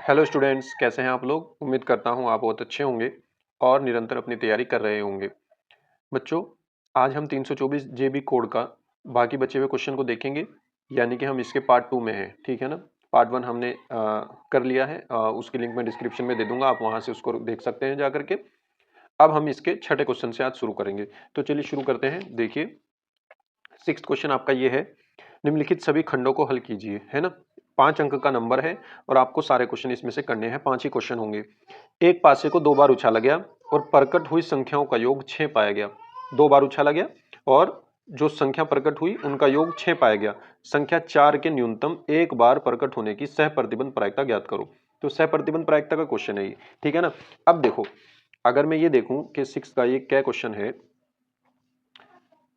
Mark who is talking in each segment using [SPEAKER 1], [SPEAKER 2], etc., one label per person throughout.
[SPEAKER 1] Hello students, कैसे हैं आप लोग। उम्मीद करता हूं आप बहुत अच्छे होंगे और निरंतर अपनी तैयारी कर रहे होंगे। बच्चों, आज हम 324 जेबी कोड का बाकी बचे हुए क्वेश्चन को देखेंगे, यानी कि हम इसके पार्ट 2 में हैं। ठीक है ना। पार्ट 1 हमने कर लिया है, उसकी लिंक मैं डिस्क्रिप्शन में दे दूंगा, आप वहां से उसको देख सकते हैं जा करके। अब हम इसके छठे क्वेश्चन से आज शुरू करेंगे। तो चलिए शुरू करते हैं। देखिए, 6th क्वेश्चन आपका ये है, निम्नलिखित सभी खंडों को हल कीजिए। है ना। 5 अंक का नंबर है और आपको सारे क्वेश्चन इसमें से करने हैं। 5 ही क्वेश्चन होंगे। एक पासे को 2 बार उछाला गया और प्रकट हुई संख्याओं का योग 6 पाया गया। 2 बार उछाला गया और जो संख्या प्रकट हुई उनका योग 6 पाया गया। संख्या 4 के न्यूनतम एक बार प्रकट होने की सह प्रतिबंध प्रायिकता ज्ञात करो। तो सह प्रतिबंध प्रायिकता का क्वेश्चन है ये। ठीक है ना। अब देखो, अगर मैं ये देखूं कि 6 का ये क्या क्वेश्चन है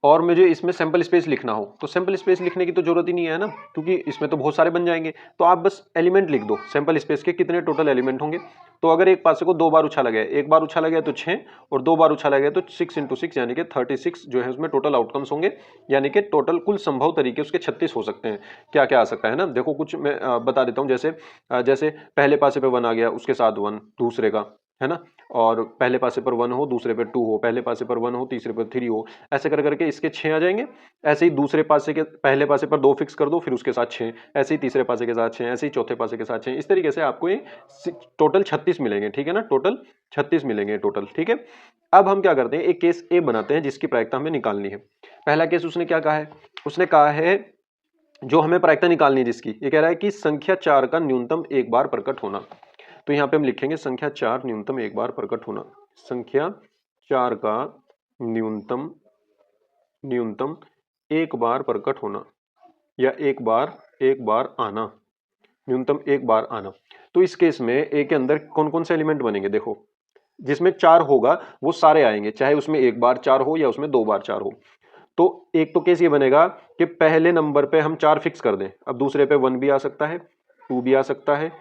[SPEAKER 1] और मुझे इसमें सैंपल स्पेस लिखना हो, तो सैंपल स्पेस लिखने की तो जरूरत ही नहीं है ना, क्योंकि इसमें तो बहुत सारे बन जाएंगे। तो आप बस एलिमेंट लिख दो, सैंपल स्पेस के कितने टोटल एलिमेंट होंगे। तो अगर एक पासे को 2 बार उछाला गया, एक बार उछाला गया तो 6 और 2 बार उछाला गया तो 6 × 6 यानी कि 36 जो है उसमें टोटल आउटकम्स होंगे, यानी कि टोटल कुल संभव तरीके उसके 36 हो सकते हैं। क्या क्या आ सकता है ना, देखो कुछ मैं बता देता हूँ। जैसे पहले पासे पे 1 आ गया, उसके साथ 1 दूसरे का, है ना। और पहले पासे पर 1 हो, दूसरे पे 2 हो, पहले पासे पर 1 हो, तीसरे पर 3 हो, ऐसे कर करके इसके 6 आ जाएंगे। ऐसे ही दूसरे पासे के पहले पासे पर 2 फिक्स कर दो, फिर उसके साथ 6, ऐसे ही तीसरे पासे के साथ 6, ऐसे ही चौथे पासे के साथ 6। इस तरीके से आपको ये टोटल 36 मिलेंगे। ठीक है ना, टोटल 36 मिलेंगे टोटल। ठीक है। अब हम क्या करते हैं, एक केस ए बनाते हैं जिसकी प्रायिकता हमें निकालनी है। पहला केस उसने क्या कहा है, उसने कहा है जो हमें प्रायिकता निकालनी है जिसकी, ये कह रहा है कि संख्या 4 का न्यूनतम एक बार प्रकट होना। तो यहां पे हम लिखेंगे संख्या 4 न्यूनतम एक बार प्रकट होना। संख्या 4 का न्यूनतम न्यूनतम एक बार प्रकट होना, या एक बार आना, न्यूनतम एक बार आना। तो इस केस में ए के अंदर कौन कौन से एलिमेंट बनेंगे, देखो जिसमें 4 होगा वो सारे आएंगे, चाहे उसमें एक बार 4 हो या उसमें 2 बार 4 हो। तो एक तो केस ये बनेगा कि पहले नंबर पे हम 4 फिक्स कर दें। अब दूसरे पे 1 भी आ सकता है, 2 भी आ सकता है,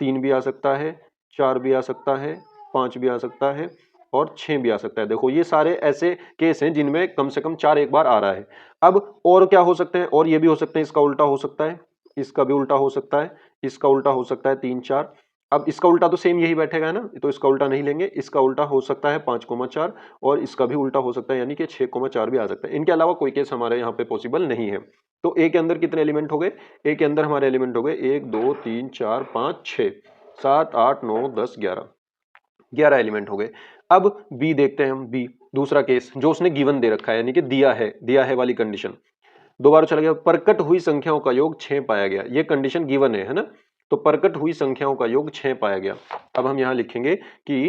[SPEAKER 1] 3 भी आ सकता है, 4 भी आ सकता है, 5 भी आ सकता है और 6 भी आ सकता है। देखो ये सारे ऐसे केस हैं जिनमें कम से कम 4 एक बार आ रहा है। अब और क्या हो सकते हैं, और ये भी हो सकते हैं, इसका उल्टा हो सकता है, इसका भी उल्टा हो सकता है, इसका उल्टा हो सकता है 3 4। अब इसका उल्टा तो सेम यही बैठेगा ना, तो इसका उल्टा नहीं लेंगे। इसका उल्टा हो सकता है 5,4 और इसका भी उल्टा हो सकता है, यानी कि 6,4 भी आ सकता है। इनके अलावा कोई केस हमारे यहाँ पे पॉसिबल नहीं है। तो ए के अंदर कितने एलिमेंट हो गए, ए के अंदर हमारे एलिमेंट हो गए 1 2 3 4 5 6 7 8 9 10 11, 11 एलिमेंट हो गए। अब बी देखते हैं हम, बी दूसरा केस जो उसने गिवन दे रखा है, यानी कि दिया है वाली कंडीशन। 2 बार चला गया, प्रकट हुई संख्याओं का योग 6 पाया गया, ये कंडीशन गिवन है ना। तो प्रकट हुई संख्याओं का योग 6 पाया गया। अब हम यहां लिखेंगे कि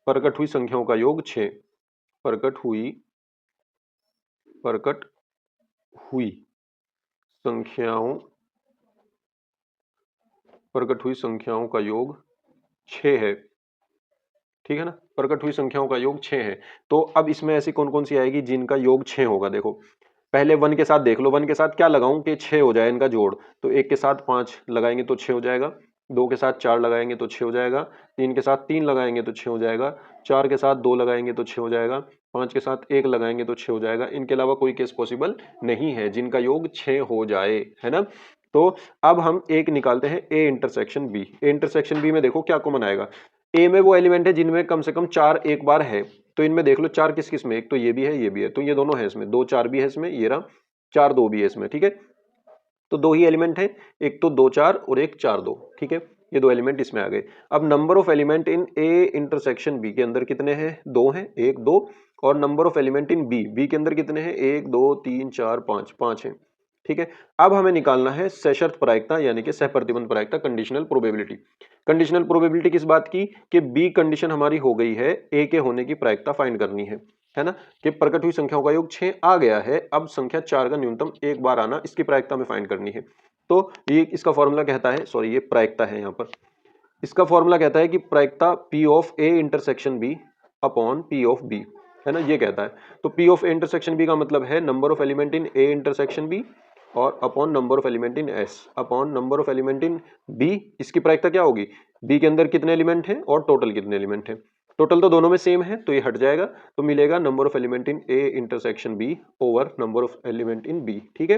[SPEAKER 1] प्रकट हुई संख्याओं का योग 6, प्रकट हुई संख्याओं प्रकट हुई संख्याओं का योग 6 है। ठीक है ना, प्रकट हुई संख्याओं का योग 6 है। तो अब इसमें ऐसी कौन कौन सी आएगी जिनका योग 6 होगा। देखो पहले 1 के साथ देख लो, 1 के साथ क्या लगाऊं कि 6 हो जाए इनका जोड़। तो 1 के साथ 5 लगाएंगे तो 6 हो जाएगा, 2 के साथ 4 लगाएंगे तो 6 हो जाएगा, 3 के साथ 3 लगाएंगे तो 6 हो जाएगा, 4 के साथ 2 लगाएंगे तो 6 हो जाएगा, 5 के साथ 1 लगाएंगे तो 6 हो जाएगा। इनके अलावा कोई केस पॉसिबल नहीं है जिनका योग 6 हो जाए, है ना। तो अब हम एक निकालते हैं A intersection B. A intersection B में देखो क्या कॉमन आएगा। ए में वो एलिमेंट है जिनमें कम से कम 4 एक बार है। तो इनमें देख लो 4 किस किस में, एक तो ये भी है, ये भी है, तो ये दोनों है इसमें, 2 4 भी है इसमें, ये रहा 4 2 भी है इसमें। ठीक है, तो 2 ही एलिमेंट है, एक तो 2 4 और एक 4 2। ठीक है, ये 2 एलिमेंट इसमें आ गए। अब number of element in A intersection B के अंदर कितने हैं, 2 हैं, 1 2। और number of element in B, B के अंदर कितने हैं, 1 2 3 4 5, 5 हैं। ठीक है, अब हमें निकालना है सशर्त प्रायिकता, यानी कि सहप्रतिबंध प्रायिकता, कंडीशनल प्रोबेबिलिटी। कंडीशनल प्रोबेबिलिटी किस बात की, कि बी कंडीशन हमारी हो गई है, ए के होने की प्रायिकता फाइंड करनी है ना। कि प्रकट हुई संख्याओं का योग 6 आ गया है, अब संख्या 4 का न्यूनतम एक बार आना, इसकी प्रायिकता में फाइंड करनी है। तो ये इसका फॉर्मूला कहता है, सॉरी ये प्रायिकता है यहाँ पर, इसका फॉर्मूला कहता है कि प्रायिकता P of A intersection B upon P of B, है ना, ये कहता है। तो P of A intersection B का मतलब है number of element in A intersection B और upon number of element in S upon number of element in B. इसकी प्रायिकता क्या होगी, बी के अंदर कितने एलिमेंट हैं और टोटल कितने एलिमेंट हैं। टोटल तो दोनों में सेम है, तो ये हट जाएगा, तो मिलेगा number of element in A intersection B over number of element in B. ठीक है,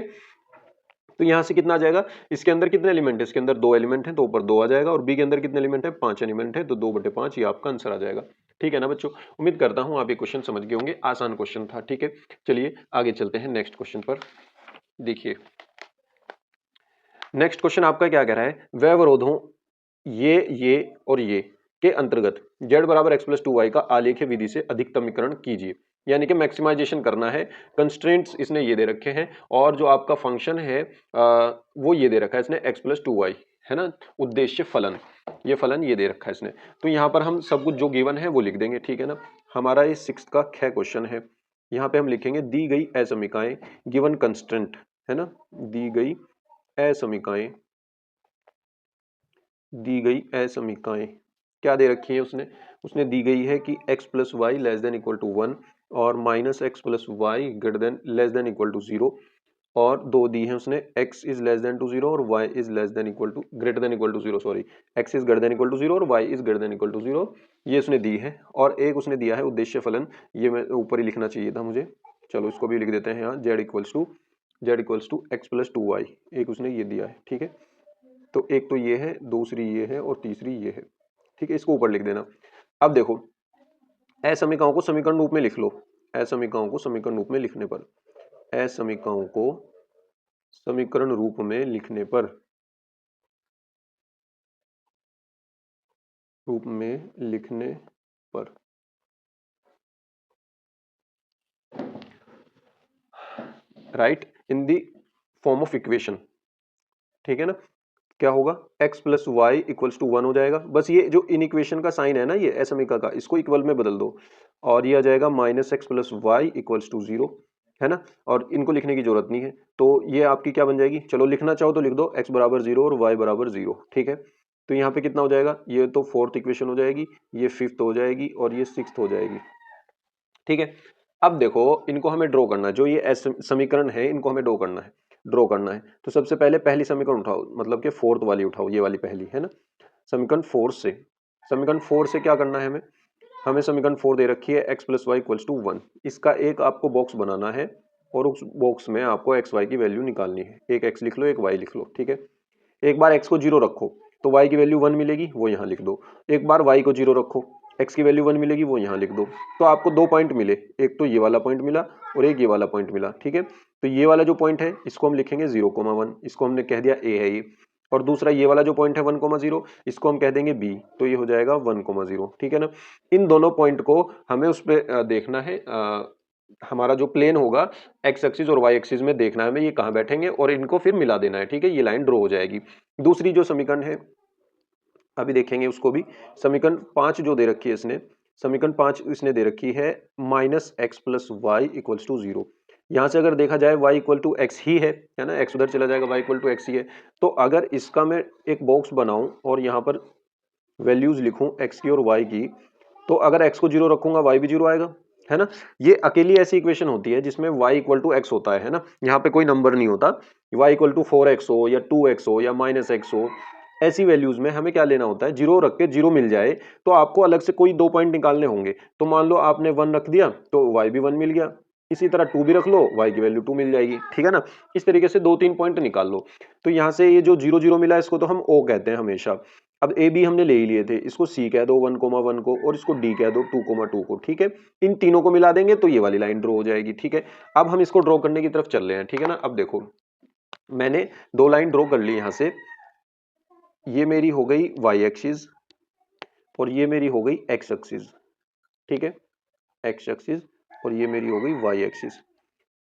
[SPEAKER 1] तो यहाँ से कितना आ जाएगा, इसके अंदर कितने एलिमेंट है, इसके अंदर 2 एलिमेंट हैं तो ऊपर 2 आ जाएगा, और बी के अंदर कितने एलिमेंट है, 5 एलिमेंट है तो 2/5 ये आपका आंसर आ जाएगा। ठीक है ना बच्चों, उम्मीद करता हूँ आप ये क्वेश्चन समझ गए होंगे, आसान क्वेश्चन था। ठीक है, चलिए आगे चलते हैं नेक्स्ट क्वेश्चन पर। देखिए नेक्स्ट क्वेश्चन आपका क्या कह रहा है, वह अवरोधों ये और ये के अंतर्गत z बराबर एक्स प्लस 2y का आलेखीय विधि से अधिकतमीकरण कीजिए, यानी कि मैक्सिमाइजेशन करना है। कंस्ट्रेंट्स इसने ये दे रखे हैं, और जो आपका फंक्शन है वो ये दे रखा है इसने x प्लस 2y, है ना, उद्देश्य फलन, ये फलन ये दे रखा है इसने। तो यहाँ पर हम सब कुछ जो गिवन है वो लिख देंगे। ठीक है ना, हमारा ये 6th का ख क्वेश्चन है। यहाँ पे हम लिखेंगे दी गई असमीकाएं गिवन कंस्ट्रेंट, है ना, दी गई असमीकाएं, दी गई असमीकाएं क्या दे रखी है उसने, उसने दी गई है कि x plus y less than equal to 1 और minus x plus y greater than less than equal to 0, और दो दी है उसने x is less than to 0 और y is less than equal to greater than equal to 0, sorry, x is greater than equal to 0 और y is greater than equal to 0, ये उसने दी है। और एक उसने दिया है उद्देश्य फलन, ये मैं ऊपर ही लिखना चाहिए था मुझे, चलो इसको भी लिख देते हैं यहाँ, z equals to x plus 2y, एक उसने ये दिया है। ठीक है, तो एक तो ये है, दूसरी ये है और तीसरी ये है। ठीक है, इसको ऊपर लिख देना। अब देखो असमीकाओं को समीकरण रूप में लिख लो, असमीकाओं को समीकरण रूप में लिखने पर, असमीकाओं को समीकरण रूप में लिखने पर, रूप में लिखने पर write in the form of equation. ठीक है ना, क्या होगा, x plus y equals to 1 हो जाएगा। बस ये जो इन इक्वेशन का साइन है ना, ये असमीका का, इसको इक्वल में बदल दो, और ये आ जाएगा minus x plus y equals to 0, है ना, और इनको लिखने की जरूरत नहीं है। तो ये आपकी क्या बन जाएगी, चलो लिखना चाहो तो लिख दो, x बराबर 0 और y बराबर 0। ठीक है, तो यहाँ पे कितना हो जाएगा, ये तो 4th इक्वेशन हो जाएगी, ये 5th हो जाएगी और ये 6th हो जाएगी। ठीक है, अब देखो इनको हमें ड्रॉ करना है, जो ये समीकरण है इनको हमें ड्रॉ करना है। तो सबसे पहले पहली समीकरण उठाओ, मतलब कि 4th वाली उठाओ, ये वाली पहली, है ना, समीकरण 4 से, समीकरण 4 से क्या करना है हमें, हमें समीकरण 4 दे रखी है x plus y equals to 1, इसका एक आपको बॉक्स बनाना है और उस बॉक्स में आपको एक्स वाई की वैल्यू निकालनी है, एक x लिख लो एक y लिख लो। ठीक है, एक बार x को 0 रखो तो y की वैल्यू 1 मिलेगी, वो यहाँ लिख दो, एक बार y को 0 रखो, x की वैल्यू 1 मिलेगी, वो यहाँ लिख दो। तो आपको 2 पॉइंट मिले, एक तो ये वाला पॉइंट मिला और एक ये वाला पॉइंट मिला। ठीक है, तो ये वाला जो पॉइंट है इसको हम लिखेंगे 0,1, इसको हमने कह दिया a है ये, और दूसरा ये वाला जो पॉइंट है 1,0 इसको हम कह देंगे b, तो ये हो जाएगा 1,0। ठीक है ना, इन दोनों पॉइंट को हमें उस पर देखना है, हमारा जो प्लेन होगा एक्स एक्सिस और वाई एक्सिस में देखना है हमें ये कहाँ बैठेंगे, और इनको फिर मिला देना है। ठीक है, ये लाइन ड्रॉ हो जाएगी। दूसरी जो समीकरण है अभी देखेंगे उसको भी, समीकरण 5 जो दे रखी है इसने, समीकरण 5 इसने दे रखी है minus x plus y equals to 0। यहाँ से अगर देखा जाए y इक्वल टू एक्स ही है ना, x उधर चला जाएगा, y इक्वल टू एक्स ही है। तो अगर इसका मैं एक बॉक्स बनाऊं और यहाँ पर वैल्यूज लिखूं x की और y की, तो अगर x को 0 रखूंगा y भी 0 आएगा, है ना। ये अकेली ऐसी इक्वेशन होती है जिसमें y इक्वल टू एक्स होता है ना, यहाँ पे कोई नंबर नहीं होता, y इक्वल टू 4x हो या 2x हो या माइनस एक्स हो, ऐसी वैल्यूज में हमें क्या लेना होता है, 0 रख के 0 मिल जाए तो आपको अलग से कोई 2 पॉइंट निकालने होंगे। तो मान लो आपने 1 रख दिया तो y भी 1 मिल गया, इसी तरह 2 भी रख लो, y की वैल्यू 2 मिल जाएगी। ठीक है ना, इस तरीके से 2-3 पॉइंट निकाल लो। तो यहाँ से ये जो 0-0 मिला इसको तो हम o कहते हैं हमेशा। अब ए बी हमने ले ही लिए थे, इसको सी कह दो 1,1 को, और इसको डी कह दो 2,2 को। ठीक है, इन तीनों को मिला देंगे तो ये वाली लाइन ड्रॉ हो जाएगी। ठीक है, अब हम इसको ड्रॉ करने की तरफ चल रहे हैं। ठीक है ना, अब देखो मैंने 2 लाइन ड्रॉ कर ली यहाँ से, ये मेरी हो गई y एक्सिस और ये मेरी हो गई x एक्सिस। ठीक है, x एक्सिस और ये मेरी हो गई y एक्सिस।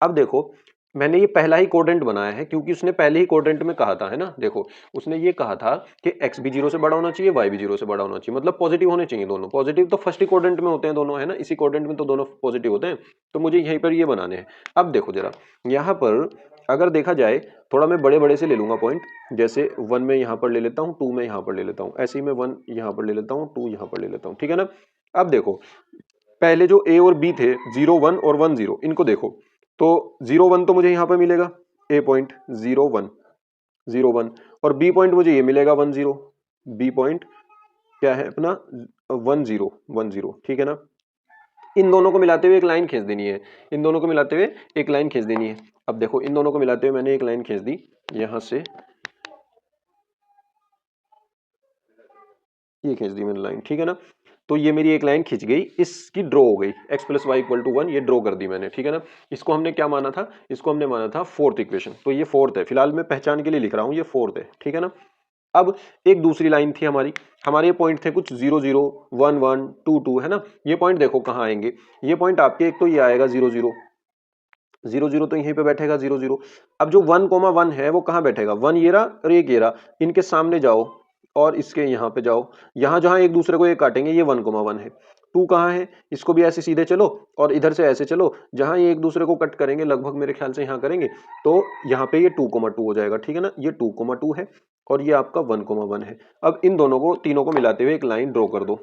[SPEAKER 1] अब देखो मैंने ये पहला ही कोऑर्डिनेट बनाया है क्योंकि उसने पहले ही कोऑर्डिनेट में कहा था, है ना, देखो उसने ये कहा था कि x भी 0 से बड़ा होना चाहिए, y भी 0 से बड़ा होना चाहिए, मतलब पॉजिटिव होने चाहिए दोनों। पॉजिटिव तो फर्स्ट ही कोऑर्डिनेट में होते हैं दोनों, है ना, इसी कोऑर्डिनेट में तो दोनों पॉजिटिव होते हैं। तो मुझे यहीं पर ये बनाने हैं। अब देखो जरा यहाँ पर अगर देखा जाए, थोड़ा मैं बड़े बड़े से ले लूंगा पॉइंट, जैसे 1 में यहाँ पर ले लेता हूँ, 2 में यहाँ पर ले लेता हूँ, ऐसे ही मैं 1 यहाँ पर ले लेता हूँ, 2 यहाँ पर ले लेता हूँ। ठीक है ना, अब देखो पहले जो a और b थे 0 1 और 1 0, इनको देखो तो 0 1 तो मुझे यहाँ पर मिलेगा a पॉइंट 0 1 0 1, और b पॉइंट मुझे ये मिलेगा 1 0, b पॉइंट क्या है अपना 1 0 1 0। ठीक है ना, इन दोनों को मिलाते हुए एक लाइन खींच देनी है, इन दोनों को मिलाते हुए एक लाइन खींच देनी है। अब देखो इन दोनों को मिलाते हुए मैंने एक लाइन खींच दी, यहां से ये खींच दी मैंने लाइन, ठीक है ना। तो ये मेरी एक लाइन खिंच गई, इसकी ड्रॉ हो गई, x plus y equal to 1, ये ड्रॉ कर दी मैंने, ठीक है ना। इसको हमने क्या माना था, इसको हमने माना था फोर्थ इक्वेशन, तो ये फोर्थ है, फिलहाल मैं पहचान के लिए लिख रहा हूं ये फोर्थ है, ठीक है ना। अब एक दूसरी लाइन थी हमारी, हमारे ये पॉइंट थे कुछ 0 0 1 1 2 2, है ना। ये पॉइंट देखो कहाँ आएंगे, ये पॉइंट आपके एक तो ये आएगा 0 0 0 0, तो यहीं पे बैठेगा 0 0। अब जो 1 1 है वो कहाँ बैठेगा, 1 ये रहा और एक ये रहा, इनके सामने जाओ और इसके यहाँ पे जाओ, यहाँ जहाँ एक दूसरे को ये काटेंगे ये 1 1 है। 2 कहाँ है, इसको भी ऐसे सीधे चलो और इधर से ऐसे चलो, जहाँ ये एक दूसरे को कट करेंगे लगभग मेरे ख्याल से यहाँ करेंगे, तो यहाँ पे ये 2 2 हो जाएगा, ठीक है ना। ये 2 2 है और ये आपका 1 1 है। अब इन दोनों को तीनों को मिलाते हुए एक लाइन ड्रॉ कर दो,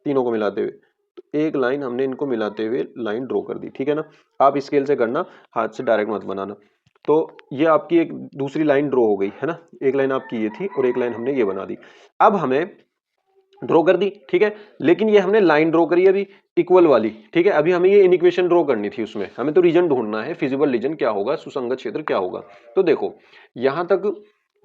[SPEAKER 1] तीनों को मिलाते हुए, तो एक लाइन हमने इनको मिलाते हुए लाइन ड्रॉ कर दी, ठीक है ना। आप स्केल से करना, हाथ से डायरेक्ट मत बनाना। तो ये आपकी एक दूसरी लाइन ड्रॉ हो गई है ना, एक लाइन आपकी ये थी और एक लाइन हमने ये बना दी। अब हमें ड्रॉ कर दी, ठीक है, लेकिन ये हमने लाइन ड्रॉ करी अभी इक्वल वाली, ठीक है। अभी हमें ये इनइक्वेशन ड्रॉ करनी थी, उसमें हमें तो रीजन ढूंढना है, फिजिबल रीजन क्या होगा, सुसंगत क्षेत्र क्या होगा। तो देखो यहां तक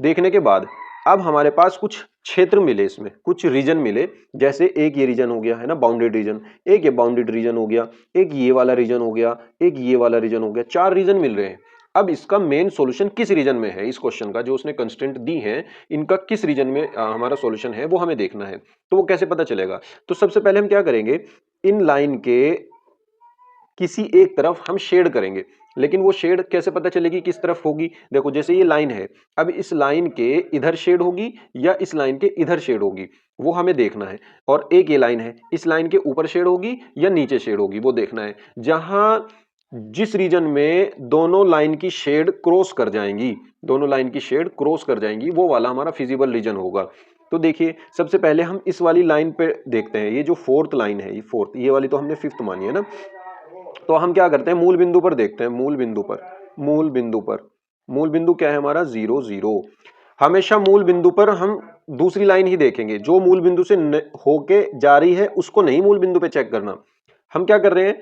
[SPEAKER 1] देखने के बाद अब हमारे पास कुछ क्षेत्र मिले, इसमें कुछ रीजन मिले, जैसे एक ये रीजन हो गया है ना बाउंडेड रीजन, एक ये बाउंडेड रीजन हो गया, एक ये वाला रीजन हो गया, एक ये वाला रीजन हो गया, 4 रीजन मिल रहे हैं। अब इसका मेन सॉल्यूशन किस रीजन में है, इस क्वेश्चन का जो उसने कंस्ट्रेंट दी है, इनका किस रीजन में हमारा सॉल्यूशन है वो हमें देखना है। तो वो कैसे पता चलेगा, तो सबसे पहले हम क्या करेंगे, इन लाइन के किसी एक तरफ हम शेड करेंगे, लेकिन वो शेड कैसे पता चलेगी किस तरफ होगी, देखो जैसे ये लाइन है, अब इस लाइन के इधर शेड होगी या इस लाइन के इधर शेड होगी वो हमें देखना है। और एक ये लाइन है, इस लाइन के ऊपर शेड होगी या नीचे शेड होगी वो देखना है। जहां जिस रीजन में दोनों लाइन की शेड क्रॉस कर जाएंगी, दोनों लाइन की शेड क्रॉस कर जाएंगी, वो वाला हमारा फिजिबल रीजन होगा। तो देखिए सबसे पहले हम इस वाली लाइन पे देखते हैं, ये जो फोर्थ लाइन है, ये फोर्थ, ये वाली तो हमने फिफ्थ मानी है ना। तो हम क्या करते हैं, मूल बिंदु पर देखते हैं, मूल बिंदु पर, मूल बिंदु पर, मूल बिंदु क्या है हमारा 0 0। हमेशा मूल बिंदु पर हम दूसरी लाइन ही देखेंगे, जो मूल बिंदु से होके जा रही है उसको नहीं मूल बिंदु पे चेक करना। हम क्या कर रहे हैं,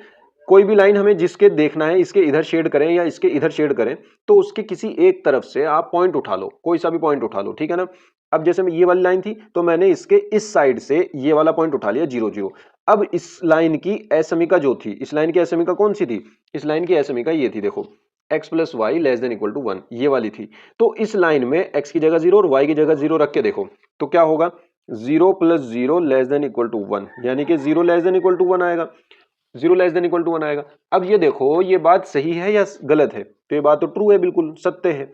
[SPEAKER 1] कोई भी लाइन हमें जिसके देखना है, इसके इधर शेड करें या इसके इधर शेड करें, तो उसके किसी एक तरफ से आप पॉइंट उठा लो, कोई सा भी पॉइंट उठा लो, ठीक है ना। अब जैसे मैं ये वाली लाइन थी तो मैंने इसके इस साइड से ये वाला पॉइंट उठा लिया 0 0। अब इस लाइन की असमीका जो थी, इस लाइन की असमीका कौन सी थी, इस लाइन की असमीका ये थी, देखो x plus y less than equal to 1, ये वाली थी। तो इस लाइन में x की जगह 0 और y की जगह 0 रख के देखो तो क्या होगा, 0 plus 0 less than equal to 1, यानी कि 0 लेस देन इक्वल टू 1 आएगा, 0 लेस देन इक्वल टू 1 आएगा। अब ये देखो ये बात सही है या गलत है, तो ये बात तो ट्रू है, बिल्कुल सत्य है।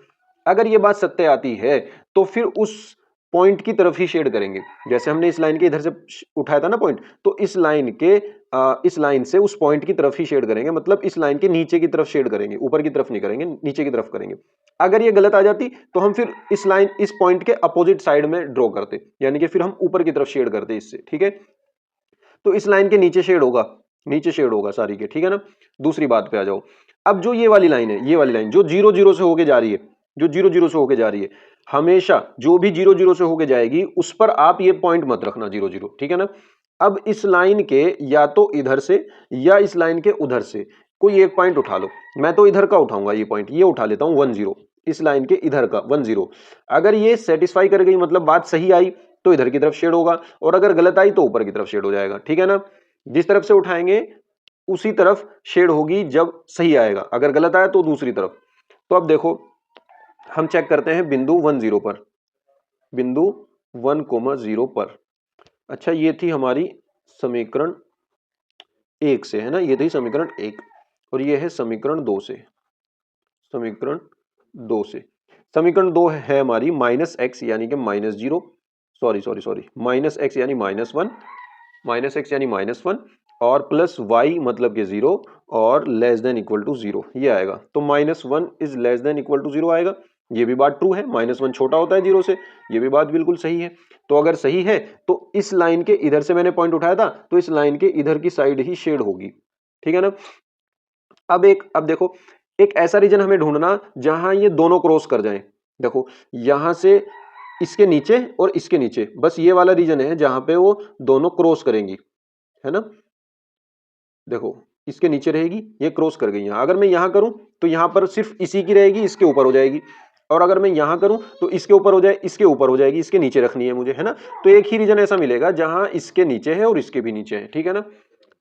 [SPEAKER 1] अगर ये बात सत्य आती है तो फिर उस पॉइंट की तरफ ही शेड करेंगे, जैसे हमने इस लाइन के इधर से उठाया था ना पॉइंट, तो इस लाइन के इस लाइन से उस पॉइंट की तरफ ही शेड करेंगे, मतलब इस लाइन के नीचे की तरफ शेड करेंगे, ऊपर की तरफ नहीं करेंगे, नीचे की तरफ करेंगे। अगर ये गलत आ जाती तो हम फिर इस लाइन इस पॉइंट के अपोजिट साइड में ड्रॉ करते, यानी कि फिर हम ऊपर की तरफ शेड करते इससे, ठीक है। तो इस लाइन के नीचे शेड होगा, नीचे शेड होगा सारी के, ठीक है ना। दूसरी बात पे आ जाओ, अब जो ये वाली लाइन है, ये वाली लाइन जो 0 0 से होके जा रही है, जो 0 0 से होके जा रही है, हमेशा जो भी 0 0 से होके जाएगी उस पर आप ये पॉइंट मत रखना 0 0, ठीक है ना। अब इस लाइन के या तो इधर से या इस लाइन के उधर से कोई एक पॉइंट उठा लो, मैं तो इधर का उठाऊंगा, ये पॉइंट ये उठा लेता हूं 1 0, इस लाइन के इधर का 1 0। अगर ये सेटिस्फाई कर गई, मतलब बात सही आई, तो इधर की तरफ शेड होगा, और अगर गलत आई तो ऊपर की तरफ शेड हो जाएगा, ठीक है ना। जिस तरफ से उठाएंगे उसी तरफ शेड होगी जब सही आएगा, अगर गलत आया तो दूसरी तरफ। तो अब देखो हम चेक करते हैं बिंदु 1 0 पर, बिंदु 1 0 पर। अच्छा ये थी हमारी समीकरण 1 से, है ना, ये थी समीकरण 1 और ये है समीकरण 2 से, समीकरण 2 से। समीकरण 2 है हमारी -x यानी कि -0, सॉरी माइनस एक्स यानी -1, माइनस एक्स यानी -1 और प्लस y मतलब कि 0 और लेस देन इक्वल टू 0, ये आएगा। तो -1 is less than equal to 0 आएगा, ये भी बात ट्रू है, -1 छोटा होता है 0 से, ये भी बात बिल्कुल सही है। तो अगर सही है तो इस लाइन के इधर से मैंने पॉइंट उठाया था, तो इस लाइन के इधर की साइड ही शेड होगी, ठीक है ना। अब देखो एक ऐसा रीजन हमें ढूंढना जहां ये दोनों क्रॉस कर जाएं। देखो यहां से इसके नीचे और इसके नीचे, बस ये वाला रीजन है जहां पे वो दोनों क्रॉस करेंगी, है ना। देखो इसके नीचे रहेगी, ये क्रॉस कर गई यहाँ। अगर मैं यहाँ करूं तो यहाँ पर सिर्फ इसी की रहेगी, इसके ऊपर हो जाएगी। और अगर मैं यहाँ करूं तो इसके ऊपर हो जाए, इसके ऊपर हो जाएगी, इसके नीचे रखनी है मुझे, है ना। तो एक ही रीजन ऐसा मिलेगा जहां इसके नीचे है और इसके भी नीचे है, ठीक है ना।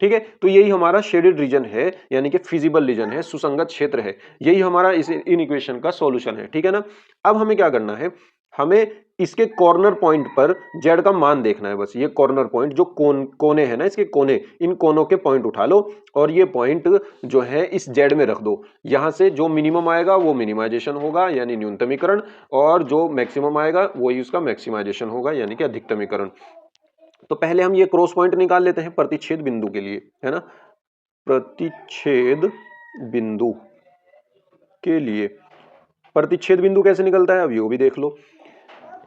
[SPEAKER 1] ठीक है, तो यही हमारा शेडेड रीजन है, यानी कि फिजिबल रीजन है, सुसंगत क्षेत्र है। यही हमारा इस इन इक्वेशन का सॉल्यूशन है, ठीक है ना। अब हमें क्या करना है, हमें इसके कॉर्नर पॉइंट पर जेड का मान देखना है। बस ये कॉर्नर पॉइंट जो कोने हैं ना, इसके कोने, इन कोनों के पॉइंट उठा लो और ये पॉइंट जो है इस जेड में रख दो। यहां से जो मिनिमम आएगा वो मिनिमाइजेशन होगा, यानी न्यूनतमीकरण, और जो मैक्सिमम आएगा वही उसका मैक्सिमाइजेशन होगा, यानी कि अधिकतमीकरण। तो पहले हम ये क्रॉस पॉइंट निकाल लेते हैं प्रतिच्छेद बिंदु के लिए, है ना। प्रतिच्छेद बिंदु के लिए प्रतिच्छेद बिंदु कैसे निकलता है, अब ये भी देख लो।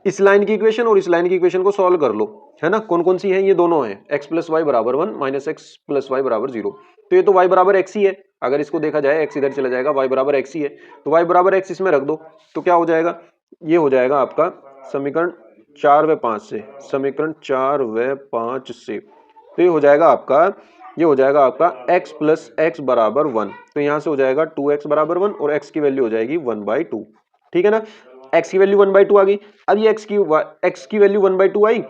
[SPEAKER 1] इस लाइन की इक्वेशन और इस लाइन की इक्वेशन को सॉल्व कर लो, है ना। कौन कौन सी है, ये दोनों है, x प्लस वाई बराबर 1 माइनस एक्स प्लस वाई बराबर 0। तो ये तो y बराबर x ही है, अगर इसको देखा जाए x इधर चला जाएगा, y बराबर x ही है, तो y बराबर x इसमें रख दो। तो क्या हो जाएगा, ये हो जाएगा आपका समीकरण 4 व 5 से, समीकरण 4 व 5 से। तो ये हो जाएगा आपका, ये हो जाएगा आपका x प्लस एक्स बराबर 1। तो यहां से हो जाएगा 2x बराबर 1 और x की वैल्यू हो जाएगी 1/2, ठीक है ना। x की वैल्यू 1/2 आ गई। अब ये x की वैल्यू 1/2 आई,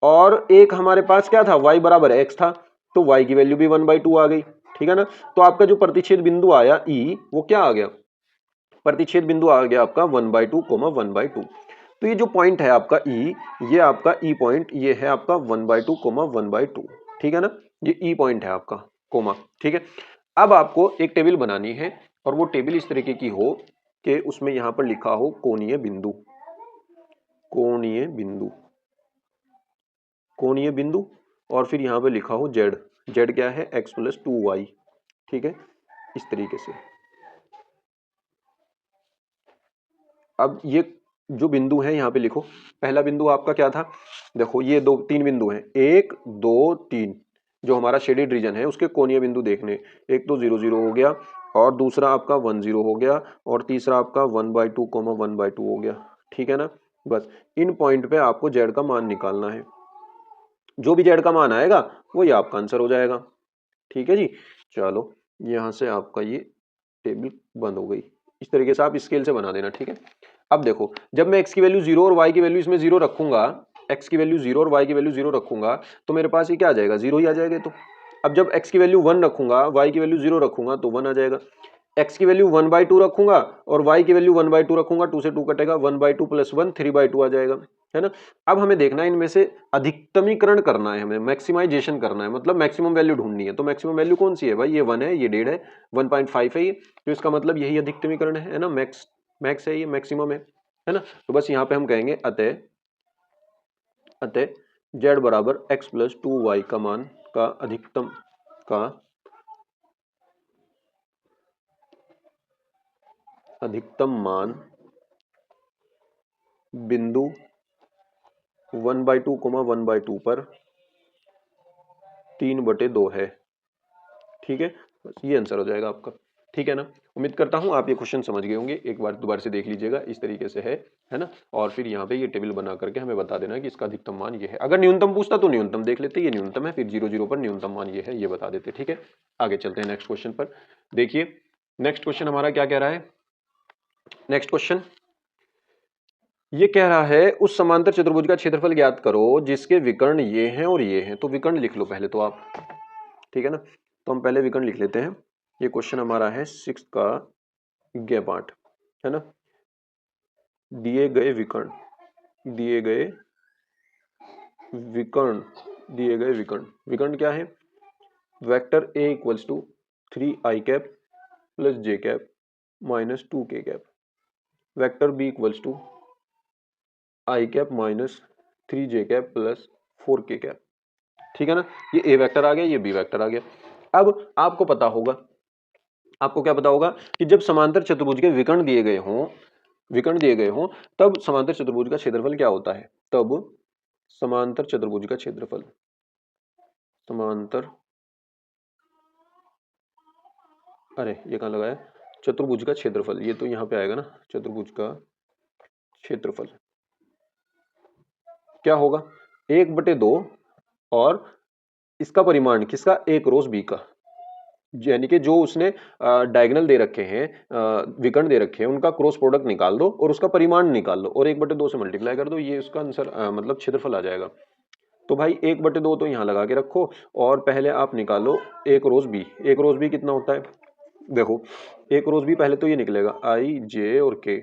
[SPEAKER 1] और एक हमारे पास क्या था, y बराबर x था, तो y की वैल्यू भी 1/2 आ गई, ठीक है ना। तो आपका जो प्रतिच्छेद बिंदु आया E, वो क्या आ गया, प्रतिच्छेद बिंदु आ गया आपका 1/2, 1/2। तो ये जो पॉइंट है आपका E, ये आपका E पॉइंट, ये है आपका 1/2, 1/2, ठीक है ना। ये E पॉइंट है आपका, कोमा, ठीक है। अब आपको एक टेबल बनानी है, और वो टेबल इस तरीके की हो कि उसमें यहां पर लिखा हो कोणीय बिंदु, कोणीय बिंदु, कोणीय बिंदु, और फिर यहां पे लिखा हो जेड, जेड क्या है, x प्लस 2y, ठीक है, इस तरीके से। अब ये जो बिंदु है यहाँ पे लिखो। पहला बिंदु आपका क्या था, देखो ये दो तीन बिंदु हैं, 1 2 3, जो हमारा शेडेड रीजन है उसके कोणीय बिंदु देखने। एक तो 0 0 हो गया, और दूसरा आपका 1 0 हो गया, और तीसरा आपका 1/2, 1/2 हो गया, ठीक है ना। बस इन पॉइंट पे आपको जेड का मान निकालना है। जो भी जेड का मान आएगा वही आपका आंसर हो जाएगा, ठीक है जी। चलो यहाँ से आपका ये टेबल बंद हो गई। इस तरीके से आप स्केल से बना देना, ठीक है। अब देखो, जब मैं x की वैल्यू 0 और y की वैल्यू इसमें 0 रखूंगा, x की वैल्यू 0 और y की वैल्यू 0 रखूंगा, तो मेरे पास ये क्या आ जाएगा, 0 ही आ जाएगा। तो अब जब x की वैल्यू 1 रखूंगा, y की वैल्यू 0 रखूंगा, तो 1 आ जाएगा। x की वैल्यू 1/2 रखूंगा और y की वैल्यू 1/2 रखूंगा, 2 से 2 कटेगा, 1/2 प्लस 1 3/2 आ जाएगा, है ना। अब हमें देखना है इनमें से अधिकतमीकरण करना है, हमें मैक्सिमाइजेशन करना है, मतलब मैक्सिमम वैल्यू ढूंढनी है। तो मैक्सिमम वैल्यू कौन सी है भाई, ये 1 है, ये 1.5 है, 1.5 है ये, तो इसका मतलब यही अधिकतमीकरण है ना, मैक्स है, ये मैक्सिमम है ना। तो बस यहाँ पे हम कहेंगे अतः z बराबर x प्लस 2y का मान का अधिकतम मान बिंदु 1/2, 1/2 पर 3/2 है, ठीक है। बस ये आंसर हो जाएगा आपका, ठीक है ना। उम्मीद करता हूं आप ये क्वेश्चन समझ गए होंगे, एक बार दोबारा से देख लीजिएगा, इस तरीके से है ना। और फिर यहाँ पे ये टेबल बना करके हमें बता देना कि इसका अधिकतम मान ये है। अगर न्यूनतम पूछता तो न्यूनतम देख लेते, ये न्यूनतम है, फिर 0 0 पर न्यूनतम मान ये है, ये बता देते, ठीक है। आगे चलते हैं नेक्स्ट क्वेश्चन पर। देखिए नेक्स्ट क्वेश्चन हमारा क्या कह रहा है, नेक्स्ट क्वेश्चन ये कह रहा है उस समांतर चतुर्भुज का क्षेत्रफल ज्ञात करो जिसके विकर्ण ये हैं और ये हैं। तो विकर्ण लिख लो पहले तो आप, ठीक है ना। तो हम पहले विकर्ण लिख लेते हैं। ये क्वेश्चन हमारा है 6 का ग पार्ट, है ना। दिए गए विकर्ण, दिए गए विकर्ण, दिए गए विकर्ण, विकर्ण क्या है, vector a equals to 3i cap plus j cap minus 2k cap, vector b equals to i cap minus 3j cap plus 4k cap, ठीक है ना। ये a वेक्टर आ गया, ये b वेक्टर आ गया। अब आपको पता होगा, आपको क्या पता होगा कि जब समांतर चतुर्भुज के विकर्ण दिए गए हों, विकर्ण दिए गए हों, तब समांतर चतुर्भुज का क्षेत्रफल क्या होता है, तब समांतर चतुर्भुज का क्षेत्रफल, समांतर, अरे ये कहाँ लगाया, चतुर्भुज का क्षेत्रफल, ये तो यहाँ पे आएगा ना, चतुर्भुज का क्षेत्रफल क्या होगा, 1/2 और इसका परिमाण किसका, a क्रॉस b का, यानी कि जो उसने डायगोनल दे रखे हैं, विकर्ण दे रखे हैं, उनका क्रॉस प्रोडक्ट निकाल दो और उसका परिमाण निकाल लो और 1/2 से मल्टीप्लाई कर दो, ये उसका आंसर मतलब क्षेत्रफल आ जाएगा। तो भाई 1/2 तो यहाँ लगा के रखो और पहले आप निकालो एक रोज बी। एक रोज बी कितना होता है, देखो एक रोज बी पहले तो ये निकलेगा आई जे और के।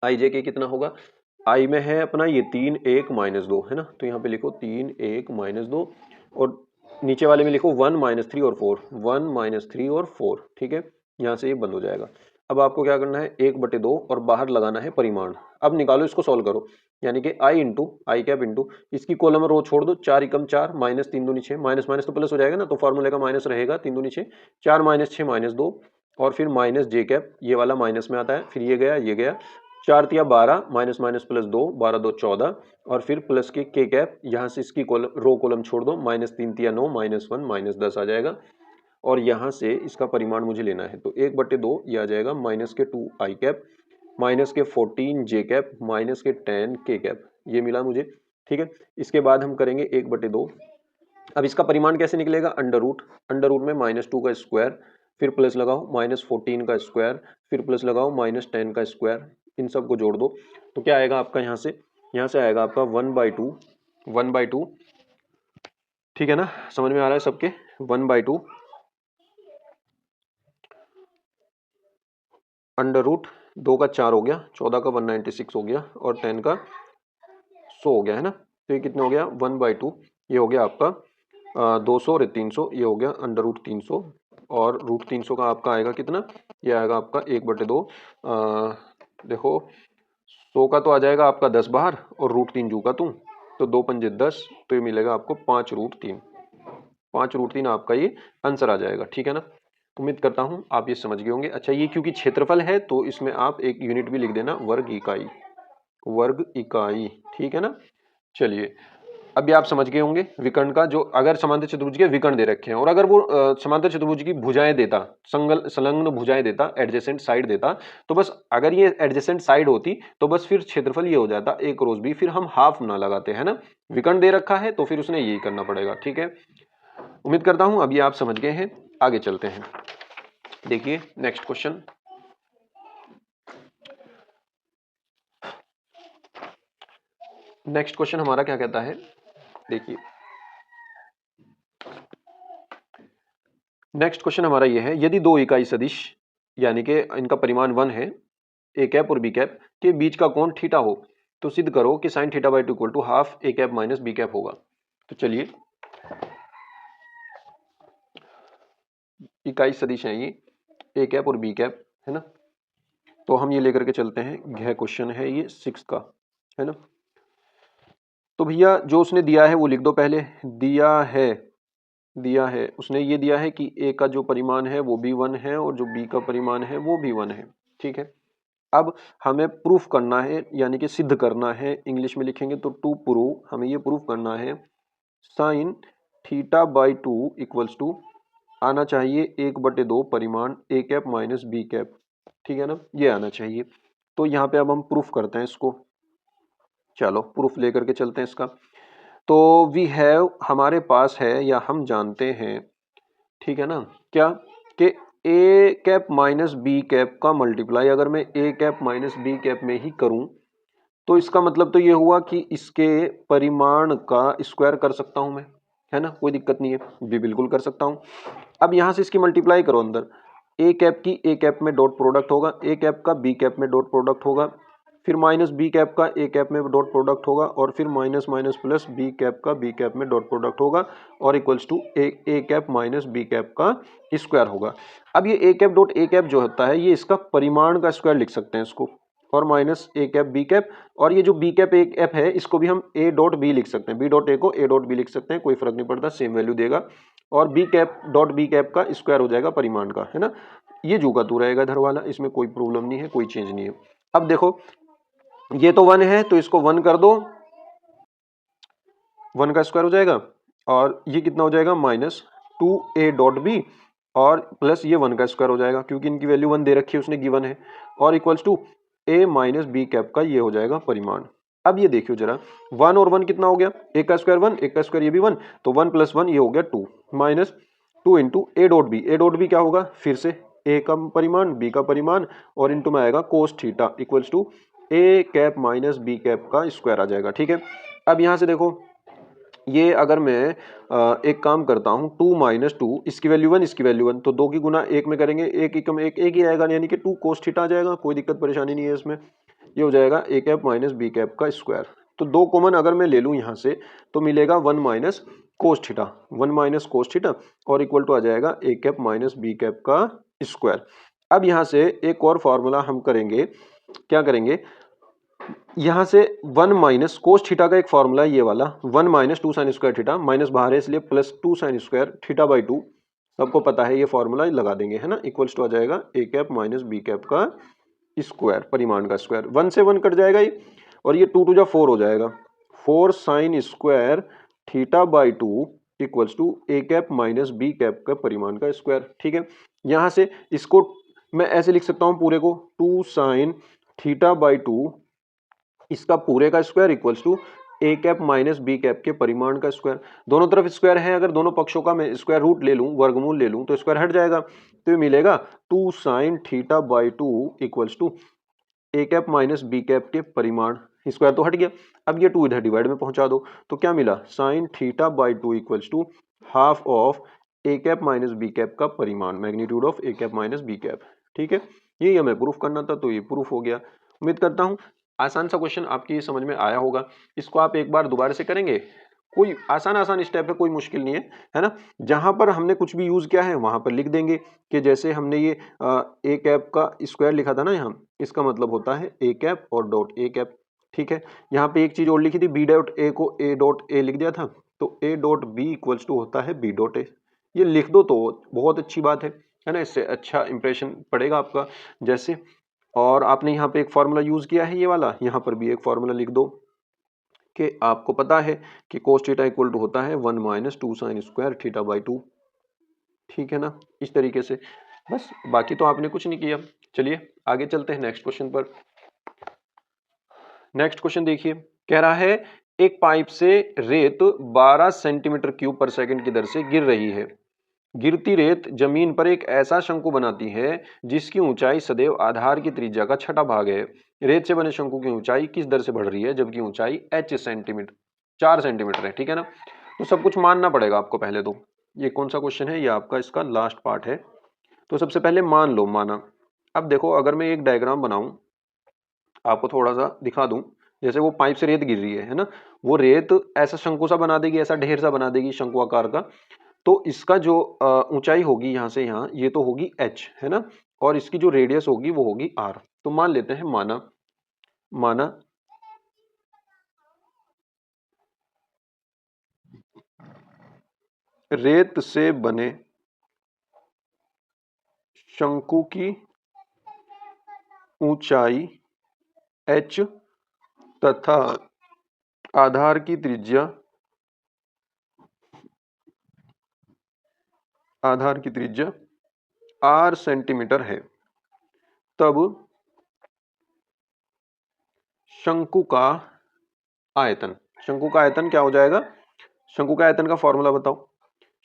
[SPEAKER 1] आई जे के कितना होगा, आई में है अपना ये 3 1 -2 है ना, तो यहाँ पे लिखो 3 1 -2 और नीचे वाले में लिखो 1 -3 और 4, 1 -3 और 4, ठीक है। यहाँ से ये बंद हो जाएगा। अब आपको क्या करना है, 1/2 और बाहर लगाना है परिमाण। अब निकालो, इसको सॉल्व करो, यानी कि आई इंटू आई कैप इंटू इसकी कॉलम रो छोड़ दो, 4 एकम 4 माइनस 3 दूनी 6, माइनस माइनस तो प्लस हो जाएगा ना, तो फॉर्मूले का माइनस रहेगा, 3 दूनी 6, 4 माइनस 6 -2 और फिर माइनस जे कैप, ये वाला माइनस में आता है, फिर ये गया 4 तिया 12 माइनस माइनस प्लस 2, 12 2 14 और फिर प्लस के कैप, यहाँ से इसकी रो कॉलम छोड़ दो, माइनस 3 तिया 9 -1 -10 आ जाएगा और यहाँ से इसका परिमाण मुझे लेना है, तो 1/2 ये आ जाएगा माइनस के 2 आई कैप माइनस के 14 जे कैप माइनस के 10 के कैप, ये मिला मुझे, ठीक है। इसके बाद हम करेंगे 1/2। अब इसका परिमाण कैसे निकलेगा, अंडर रूट में -2 का स्क्वायर, फिर प्लस लगाओ -14 का स्क्वायर, फिर प्लस लगाओ -10 का स्क्वायर, इन सब को जोड़ दो तो क्या आएगा आपका, यहाँ से आएगा आपका 1/2, ठीक है ना, समझ में आ रहा है सबके, 1/2 अंडर रूट 2 का 4 हो गया, 14 का 196 हो गया और 10 का 100 हो गया, है ना। तो ये कितना हो गया 1/2, ये हो गया आपका 200 और 300, ये हो गया अंडर रूट 300 और रूट 300 का आपका आएगा कितना, ये आएगा आपका 1/2, देखो 100 का तो आ जाएगा आपका 10 बाहर और रूट 3 जू का तू, तो 2 पंजे 10, तो ये मिलेगा आपको 5√3, 5√3 आपका ये आंसर आ जाएगा, ठीक है ना। उम्मीद करता हूँ आप ये समझ गए होंगे। अच्छा, ये क्योंकि क्षेत्रफल है तो इसमें आप एक यूनिट भी लिख देना, वर्ग इकाई, ठीक है ना। चलिए, अभी आप समझ गए होंगे विकर्ण का, जो अगर समांतर चतुर्भुज के विकर्ण दे रखे हैं और अगर वो समांतर चतुर्भुज की भुजाएं देता, संलग्न भुजाएं देता, एडजेसेंट साइड देता, तो बस अगर ये एडजेसेंट साइड होती तो बस फिर क्षेत्रफल ये हो जाता एक रोज भी, फिर हम हाफ ना लगाते, है ना। विकर्ण दे रखा है तो फिर उसने यही करना पड़ेगा, ठीक है। उम्मीद करता हूं अभी आप समझ गए हैं। आगे चलते हैं, देखिए नेक्स्ट क्वेश्चन। नेक्स्ट क्वेश्चन हमारा क्या कहता है, देखिए नेक्स्ट क्वेश्चन हमारा ये है, यदि दो इकाई सदिश यानी कि इनका परिमाण 1 है, ए कैप और बी कैप के बीच का कोण थीटा हो, तो सिद्ध करो कि sine theta by 2 equal to half A cap minus B cap होगा। तो चलिए, इकाई सदिश है ये ए कैप और बी कैप, है ना, तो हम ये लेकर के चलते हैं। यह क्वेश्चन है ये 6 का, है ना। तो भैया जो उसने दिया है वो लिख दो पहले, दिया है उसने ये दिया है कि ए का जो परिमाण है वो भी 1 है और जो बी का परिमाण है वो भी 1 है, ठीक है। अब हमें प्रूफ करना है, यानी कि सिद्ध करना है, इंग्लिश में लिखेंगे तो टू प्रूव, हमें ये प्रूफ करना है sine theta by 2 equals to आना चाहिए 1/2 परिमाण A cap minus B cap, ठीक है ना, ये आना चाहिए। तो यहाँ पे अब हम प्रूफ करते हैं इसको, चलो प्रूफ लेकर के चलते हैं इसका। तो वी हैव, हमारे पास है या हम जानते हैं, ठीक है ना, क्या कि ए कैप माइनस बी कैप का मल्टीप्लाई अगर मैं ए कैप माइनस बी कैप में ही करूं तो इसका मतलब तो ये हुआ कि इसके परिमाण का स्क्वायर कर सकता हूं मैं, है ना, कोई दिक्कत नहीं है, भी बिल्कुल कर सकता हूं। अब यहां से इसकी मल्टीप्लाई करो अंदर, ए कैप की ए कैप में डॉट प्रोडक्ट होगा, ए कैप का बी कैप में डॉट प्रोडक्ट होगा, फिर माइनस बी कैप का ए कैप में डॉट प्रोडक्ट होगा और फिर minus minus plus B cap का बी कैप में डॉट प्रोडक्ट होगा और equals to A cap minus B cap का स्क्वायर होगा। अब ये A cap dot A cap जो होता है ये इसका परिमाण का स्क्वायर लिख सकते हैं इसको, और minus A cap B cap, और ये जो बी कैप ए कैप है इसको भी हम ए डॉट बी लिख सकते हैं, बी डॉट ए को ए डॉट बी लिख सकते हैं, कोई फर्क नहीं पड़ता, सेम वैल्यू देगा, और B cap dot B cap का स्क्वायर हो जाएगा परिमाण का, है ना। ये जू का तू रहेगा इधर वाला, इसमें कोई प्रॉब्लम नहीं है, कोई चेंज नहीं है। अब देखो ये तो 1 है तो इसको 1 कर दो, 1 का स्क्वायर हो जाएगा, और ये कितना हो जाएगा माइनस 2a डॉट बी और प्लस ये 1 का स्क्वायर हो जाएगा क्योंकि इनकी वैल्यू 1 दे रखी है उसने, गिवन है, और equals to a minus B cap का ये हो जाएगा परिमाण। अब ये देखियो जरा, 1 और 1 कितना हो गया, एक का स्क्वायर 1, एक का स्क्वायर ये भी 1, तो 1 + 1 ये हो गया 2, minus 2 into A dot B. A dot B क्या होगा, फिर से ए का परिमाण बी का परिमाण और इंटू में आएगा cos theta equals to A cap minus B cap का स्क्वायर आ जाएगा। ठीक है, अब यहाँ से देखो ये अगर मैं एक काम करता हूँ 2 माइनस 2, इसकी वैल्यू 1 इसकी वैल्यू 1, तो 2 की गुना 1 में करेंगे, एक एकम एक ही आएगा, यानी कि 2 कोस थीटा आ जाएगा, कोई दिक्कत परेशानी नहीं है इसमें। ये हो जाएगा ए कैप माइनस बी कैप का स्क्वायर। तो 2 कॉमन अगर मैं ले लूँ यहाँ से तो मिलेगा 1 minus cos theta, 1 minus cos theta और इक्वल टू आ जाएगा ए कैप माइनस बी कैप का स्क्वायर। अब यहाँ से एक और फॉर्मूला हम करेंगे, क्या करेंगे, यहाँ से 1 माइनस कोस थीटा का एक फॉर्मूला ये वाला 1 minus 2 sign square theta, minus बाहर है इसलिए plus 2 sign square theta by 2, सबको पता है ये फॉर्मूला लगा देंगे, है ना, इक्वल्स टू आ जाएगा ए कैप माइनस बी कैप का स्क्वायर, परिमाण का स्क्वायर। 1 से 1 कट जाएगा ये और ये 2 टू 4 हो जाएगा, 4 sine square theta by 2 equals to A cap minus B cap का परिमाण का स्क्वायर। ठीक है, यहाँ से इसको मैं ऐसे लिख सकता हूँ पूरे को 2 साइन थीटा बाई 2 इसका पूरे का square equals to A cap minus B cap के परिमाण का स्क्वायर। दोनों तरफ स्क्वायर है, अगर दोनों पक्षों का मैं स्क्वायर रूट ले लूं, वर्गमूल ले लूं, तो स्क्वायर हट जाएगा, तो ये मिलेगा 2 sine theta by 2 equals to A cap minus B cap के परिमाण, स्क्वायर तो हट गया। अब ये 2 इधर डिवाइड में पहुंचा दो तो क्या मिला, sine theta by 2 equals to half of A cap minus B cap का परिमाण, magnitude of A cap minus B cap. ठीक है, यही हमें प्रूफ करना था, तो ये प्रूफ हो गया। उम्मीद करता हूं आसान सा क्वेश्चन आपकी समझ में आया होगा। इसको आप एक बार दोबारा से करेंगे, कोई आसान स्टेप है, कोई मुश्किल नहीं है ना। जहां पर हमने कुछ भी यूज किया है वहां पर लिख देंगे कि जैसे हमने ये ए कैप का स्क्वायर लिखा था ना, यहाँ इसका मतलब होता है ए कैप और डॉट ए कैप। ठीक है, यहाँ पे एक चीज और लिखी थी, बी डॉट ए को ए डॉट ए लिख दिया था, तो A dot B equals to होता है बी डॉट ए। ये लिख दो तो बहुत अच्छी बात है ना, इससे अच्छा इंप्रेशन पड़ेगा आपका। जैसे और आपने यहाँ पे एक फॉर्मूला यूज किया है ये वाला, यहाँ पर भी एक फॉर्मूला लिख दो कि आपको पता है कि कोस थीटा इक्वल टू होता है 1 minus 2 sign square theta by 2। ठीक है ना, इस तरीके से, बस बाकी तो आपने कुछ नहीं किया। चलिए आगे चलते हैं नेक्स्ट क्वेश्चन पर। नेक्स्ट क्वेश्चन देखिए, कह रहा है एक पाइप से रेत 12 सेंटीमीटर क्यूब पर सेकंड की दर से गिर रही है। गिरती रेत जमीन पर एक ऐसा शंकु बनाती है जिसकी ऊंचाई सदैव आधार की त्रिज्या का छठा भाग है। रेत से बने शंकु की ऊंचाई किस दर से बढ़ रही है जबकि ऊंचाई h सेंटीमीटर 4 सेंटीमीटर है। ठीक है ना, तो सब कुछ मानना पड़ेगा आपको पहले तो। ये कौन सा क्वेश्चन है, ये आपका इसका लास्ट पार्ट है। तो सबसे पहले मान लो, माना। अब देखो अगर मैं एक डायग्राम बनाऊं, आपको थोड़ा सा दिखा दूं, जैसे वो पाइप से रेत गिर रही है ना, वो रेत ऐसा शंकु सा बना देगी, ऐसा ढेर सा बना देगी शंकु आकार का। तो इसका जो ऊंचाई होगी यहाँ से यहाँ, ये तो होगी h, है ना, और इसकी जो रेडियस होगी वो होगी r। तो मान लेते हैं, माना रेत से बने शंकु की ऊंचाई h तथा आधार की त्रिज्या r सेंटीमीटर है, तब शंकु का आयतन क्या हो जाएगा। शंकु का आयतन का फॉर्मूला बताओ।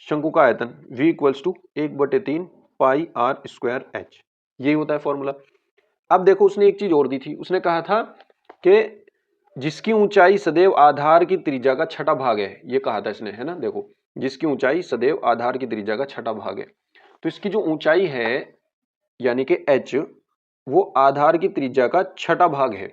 [SPEAKER 1] शंकु का आयतन v equals to 1/3 pi r square h, यही होता है फॉर्मूला। अब देखो उसने एक चीज और दी थी, उसने कहा था कि जिसकी ऊंचाई सदैव आधार की त्रिज्या का छठा भाग है, ये कहा था इसने, है ना। देखो जिसकी ऊंचाई सदैव आधार की त्रिज्या का छठा भाग है, तो इसकी जो ऊंचाई है यानी कि h, वो आधार की त्रिज्या का छठा भाग है।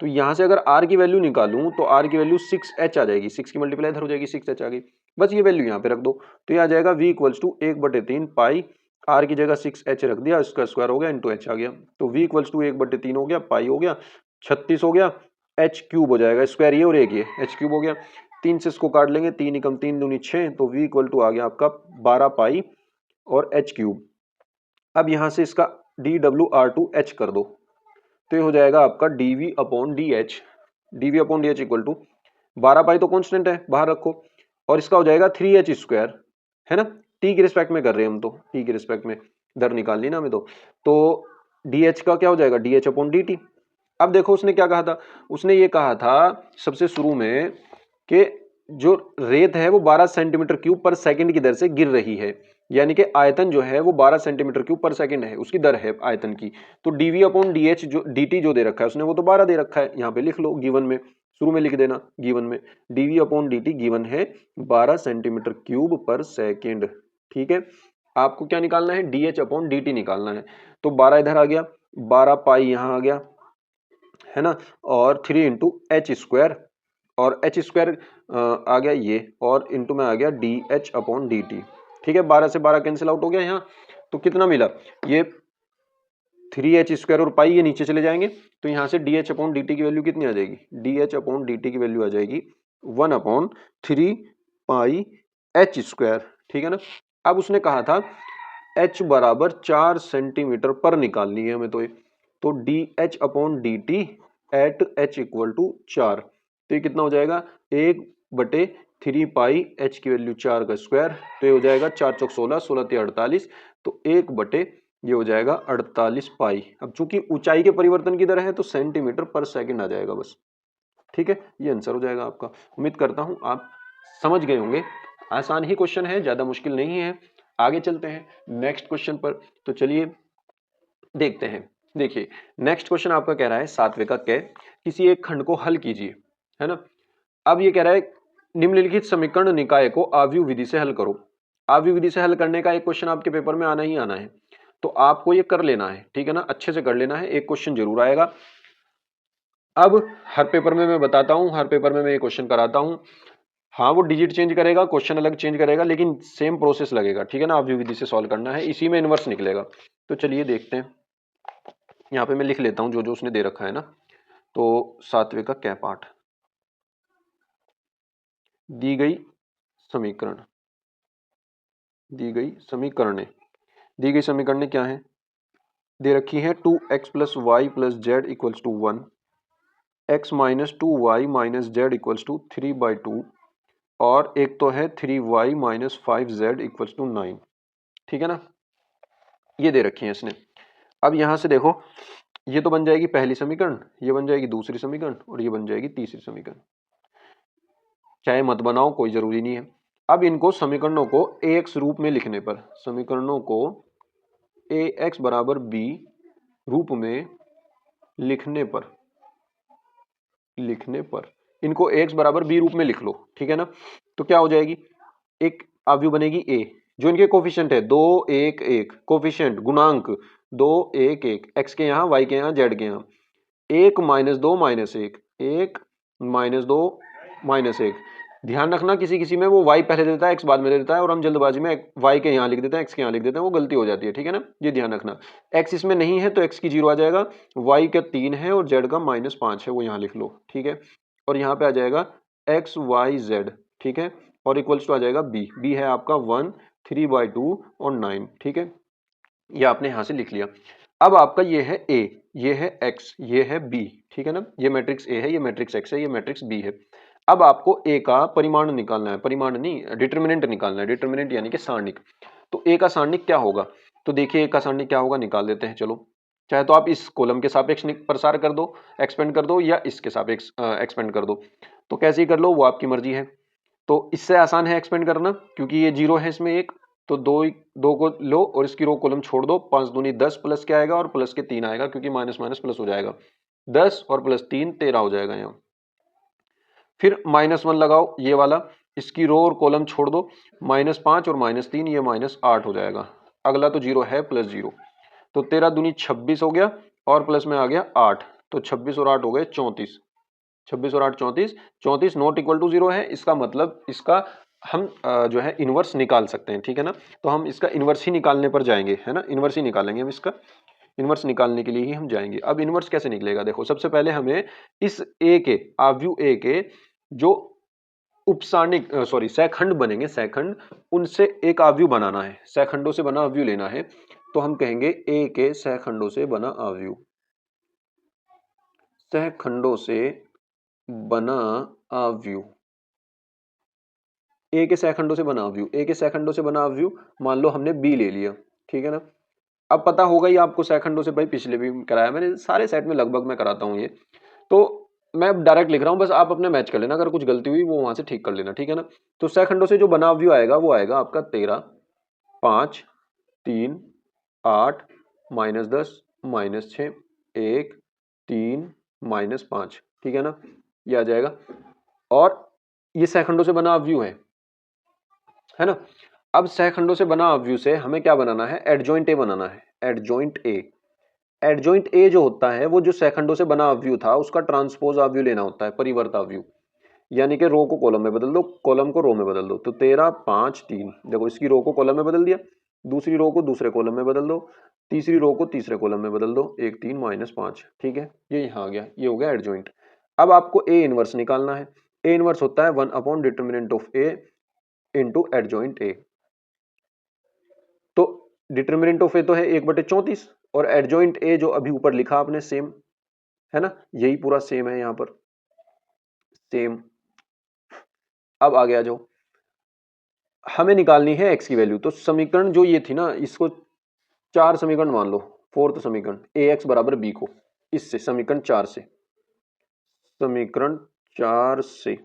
[SPEAKER 1] तो यहां से अगर r की वैल्यू निकालूं तो r की वैल्यू 6h आ जाएगी, 6 की मल्टीप्लाई इधर हो जाएगी, 6h आ गई। बस ये वैल्यू यहाँ पे रख दो, तो ये आ जाएगा v equals to 1/3 pi, r की जगह 6h रख दिया, इसका स्क्वायर हो गया इंटू h आ गया। तो v इक्वल्स टू 1/3 हो गया, पाई हो गया 36 हो गया, h क्यूब हो जाएगा, स्क्वायर ये और एक ये h क्यूब हो गया। 3 से इसको काट लेंगे, 3 एकम 3 दूनी 6, तो v इक्वल टू आ गया आपका 12 पाई और h क्यूब। अब यहाँ से इसका dw/h कर दो, तो ये हो जाएगा आपका dv upon D H equal to 12 pi तो कॉन्स्टेंट है, बाहर रखो, और इसका हो जाएगा 3h स्क्वायर, है ना। t के रिस्पेक्ट में कर रहे हैं हम, तो t के रिस्पेक्ट में दर निकालनी ना हमें, तो dh का क्या हो जाएगा, dh अपॉन dt। अब देखो उसने क्या कहा था, उसने ये कहा था सबसे शुरू में कि जो रेत है वो 12 सेंटीमीटर क्यूब पर सेकंड की दर से गिर रही है। यानी कि आयतन जो है वो 12 सेंटीमीटर क्यूब पर सेकंड है, उसकी दर है आयतन की। तो dv अपॉन dh जो dt जो दे रखा है उसने वो तो 12 दे रखा है, यहाँ पे लिख लो गिवन में, शुरू में लिख देना गिवन में dv अपॉन dt गिवन है 12 सेंटीमीटर क्यूब पर सेकंड। ठीक है, आपको क्या निकालना है, dh अपॉन dt निकालना है। तो 12 इधर आ गया, 12 पाई यहाँ आ गया है ना, और 3 इंटू एच स्क्वायर, और एच स्क्वायर आ गया ये, और इंटू में आ गया D H upon D T. ठीक है, 12 से 12 कैंसिल आउट हो गया यहाँ, तो कितना मिला, ये 3h स्क्वायर और पाई ये नीचे चले जाएंगे, तो यहाँ से D H upon D T की वैल्यू कितनी आ जाएगी, D H upon D T की वैल्यू आ जाएगी 1 अपॉन 3 पाई एच स्क्वायर। ठीक है ना, अब उसने कहा था h बराबर 4 सेंटीमीटर पर निकालनी है हमें, तो D H upon D T at h equal to 4, तो ये कितना हो जाएगा 1/3 पाई h की वैल्यू 4 का स्क्वायर, तो ये हो जाएगा 4 चौक 16, 16 ते 48, तो 1/, ये हो जाएगा 48 पाई। अब चूंकि ऊंचाई के परिवर्तन की दर है तो सेंटीमीटर पर सेकंड आ जाएगा बस। ठीक है, ये आंसर हो जाएगा आपका। उम्मीद करता हूं आप समझ गए होंगे, आसान ही क्वेश्चन है, ज्यादा मुश्किल नहीं है। आगे चलते हैं नेक्स्ट क्वेश्चन पर, तो चलिए देखते हैं। देखिए नेक्स्ट क्वेश्चन आपका कह रहा है 7वें का क, किसी एक खंड को हल कीजिए, है ना। अब ये कह रहा है निम्नलिखित समीकरण निकाय को आव्यूह विधि से हल करो। आव्यूह विधि से हल करने का एक क्वेश्चन आपके पेपर में आना ही आना है, तो आपको ये कर लेना है, ठीक है ना, अच्छे से कर लेना है, एक क्वेश्चन जरूर आएगा। अब हर पेपर में मैं बताता हूं, हर पेपर में मैं ये क्वेश्चन कराता हूं, हाँ वो डिजिट चेंज करेगा, क्वेश्चन अलग चेंज करेगा, लेकिन सेम प्रोसेस लगेगा। ठीक है ना, आव्यूह विधि से सॉल्व करना है, इसी में इनवर्स निकलेगा। तो चलिए देखते हैं, यहाँ पे मैं लिख लेता हूँ जो जो उसने दे रखा है ना। तो 7वें का कै पार्ट, दी गई समीकरण, दी गई समीकरणें, दी गई समीकरणें क्या है, दे रखी है 2x plus Y plus Z equals to 1, x minus 2y minus Z equals to 3/2, और एक तो है 3y minus 5z equals to 9। ठीक है ना, ये दे रखी है इसने। अब यहां से देखो, ये तो बन जाएगी पहली समीकरण, ये बन जाएगी दूसरी समीकरण, और ये बन जाएगी तीसरी समीकरण। चाहे मत बनाओ कोई जरूरी नहीं है। अब इनको समीकरणों को ax रूप में लिखने पर, समीकरणों को ax बराबर b रूप में लिखने पर, इनको ax बराबर b रूप में लिख लो। ठीक है ना, तो क्या हो जाएगी, एक आव्यूह बनेगी a, जो इनके कोफिशिएंट है 2 1 1, कोफिशिएंट गुणांक 2 1 1, x के यहाँ y के यहाँ z के यहाँ, 1 माइनस 2 माइनस 1, 1 माइनस 2 माइनस 1। ध्यान रखना किसी किसी में वो y पहले देता है x बाद में दे देता है, और हम जल्दबाजी में y के यहाँ लिख देते हैं x के यहाँ लिख देते हैं, वो गलती हो जाती है। ठीक है ना, ये ध्यान रखना, x इसमें नहीं है तो x की 0 आ जाएगा, y का 3 है और z का -5 है, वो यहाँ लिख लो। ठीक है, और यहाँ पे आ जाएगा x y z, ठीक है, और इक्वल्स टू आ जाएगा b है आपका 1 3/2 और 9। ठीक है, ये आपने यहाँ से लिख लिया। अब आपका ये है a, ये है x, ये है b। ठीक है ना, ये मैट्रिक्स a है, ये मैट्रिक्स x है, ये मैट्रिक्स b है। अब आपको a का परिमाण निकालना है, परिमाण नहीं डिटरमिनेंट निकालना है, डिटरमिनेंट यानी कि सारणिक। तो a का सारणिक क्या होगा, तो देखिए a का सारणिक क्या होगा निकाल देते हैं। चलो, चाहे तो आप इस कॉलम के सापेक्ष प्रसार कर दो, एक्सपेंड कर दो, या इसके सापेक्ष एक्सपेंड कर दो, तो कैसे ही कर लो वो आपकी मर्जी है। तो इससे आसान है एक्सपेंड करना, क्योंकि ये 0 है इसमें एक, तो दो को लो और इसकी रो कॉलम छोड़ दो, 5 दूनी 10 प्लस क्या आएगा, और प्लस के 3 आएगा, क्योंकि माइनस माइनस प्लस हो जाएगा, 10 और प्लस 3 13 हो जाएगा यहाँ। फिर -1 लगाओ ये वाला, इसकी रो और कॉलम छोड़ दो, -5 और -3, ये -8 हो जाएगा। अगला तो 0 है, प्लस 0, तो 13 दूनी 26 हो गया, और प्लस में आ गया 8, तो 26 और 8 हो गए 34, 26 और 8 34, 34 नॉट इक्वल टू 0 है, इसका मतलब इसका हम जो है इनवर्स निकाल सकते हैं। ठीक है ना, तो हम इसका इनवर्स ही निकालने पर जाएंगे, है ना, इनवर्स ही निकालेंगे हम, इसका इनवर्स निकालने के लिए ही हम जाएंगे। अब इनवर्स कैसे निकलेगा, देखो सबसे पहले हमें इस a के आव्यूह a के जो उपसारणिक सॉरी सैखंड बनेंगे, सैखंड, उनसे एक आव्यूह बनाना है, सैखंडों से बना आव्यूह लेना है। तो हम कहेंगे a के सैखंडों से बना आव्यूह, सैखंडों से बना आव्यूह, ए के सैखंडों से बना आव्यूह, ए के सैखंडों से बना आव्यूह, मान लो हमने बी ले लिया। ठीक है ना, अब पता होगा ही आपको सैखंडों से, भाई पिछले भी कराया मैंने, सारे सेट में लगभग मैं कराता हूँ ये, तो मैं डायरेक्ट लिख रहा हूँ, बस आप अपने मैच कर लेना, अगर कुछ गलती हुई वो वहां से ठीक कर लेना। ठीक है ना, तो सैखंडों से जो बना आव्यूह आएगा वो आएगा आपका 13, 5 3 8 -10 -6 1 3 -5, ठीक है ना, ये आ जाएगा। और ये सहखंडों से बना अवयव है ना। अब सहखंडों से बना अवयव से हमें क्या बनाना है, एडजॉइंट ए बनाना है। एडजॉइंट ए, एडजॉइंट ए जो होता है वो जो सहखंडों से बना अवयव था उसका ट्रांसपोज अवयव लेना होता है, परिवर्त अवयव। यानी कि रो को कॉलम में बदल दो, कॉलम को रो में बदल दो। तो 13 5 3, देखो इसकी रो को कॉलम में बदल दिया, दूसरी रो को दूसरे कॉलम में बदल दो, तीसरी रो को तीसरे कॉलम में बदल दो, 1 3 -5, ठीक है, ये यहाँ आ गया, ये हो गया एडजॉइंट। अब आपको ए इनवर्स निकालना है। ए इनवर्स होता है 1 determinant of A into adjoint A. तो डिटर्मिनेंट ऑफ ए तो है 1/34 और एडजॉइंट ए जो अभी ऊपर लिखा आपने सेम है ना, यही पूरा सेम है यहाँ पर, सेम। अब आ गया जो हमें निकालनी है एक्स की वैल्यू। तो समीकरण जो ये थी ना, इसको 4 समीकरण मान लो। फोर्थ समीकरण ए एक्स बराबर बी को, इससे समीकरण 4 से, समीकरण 4 से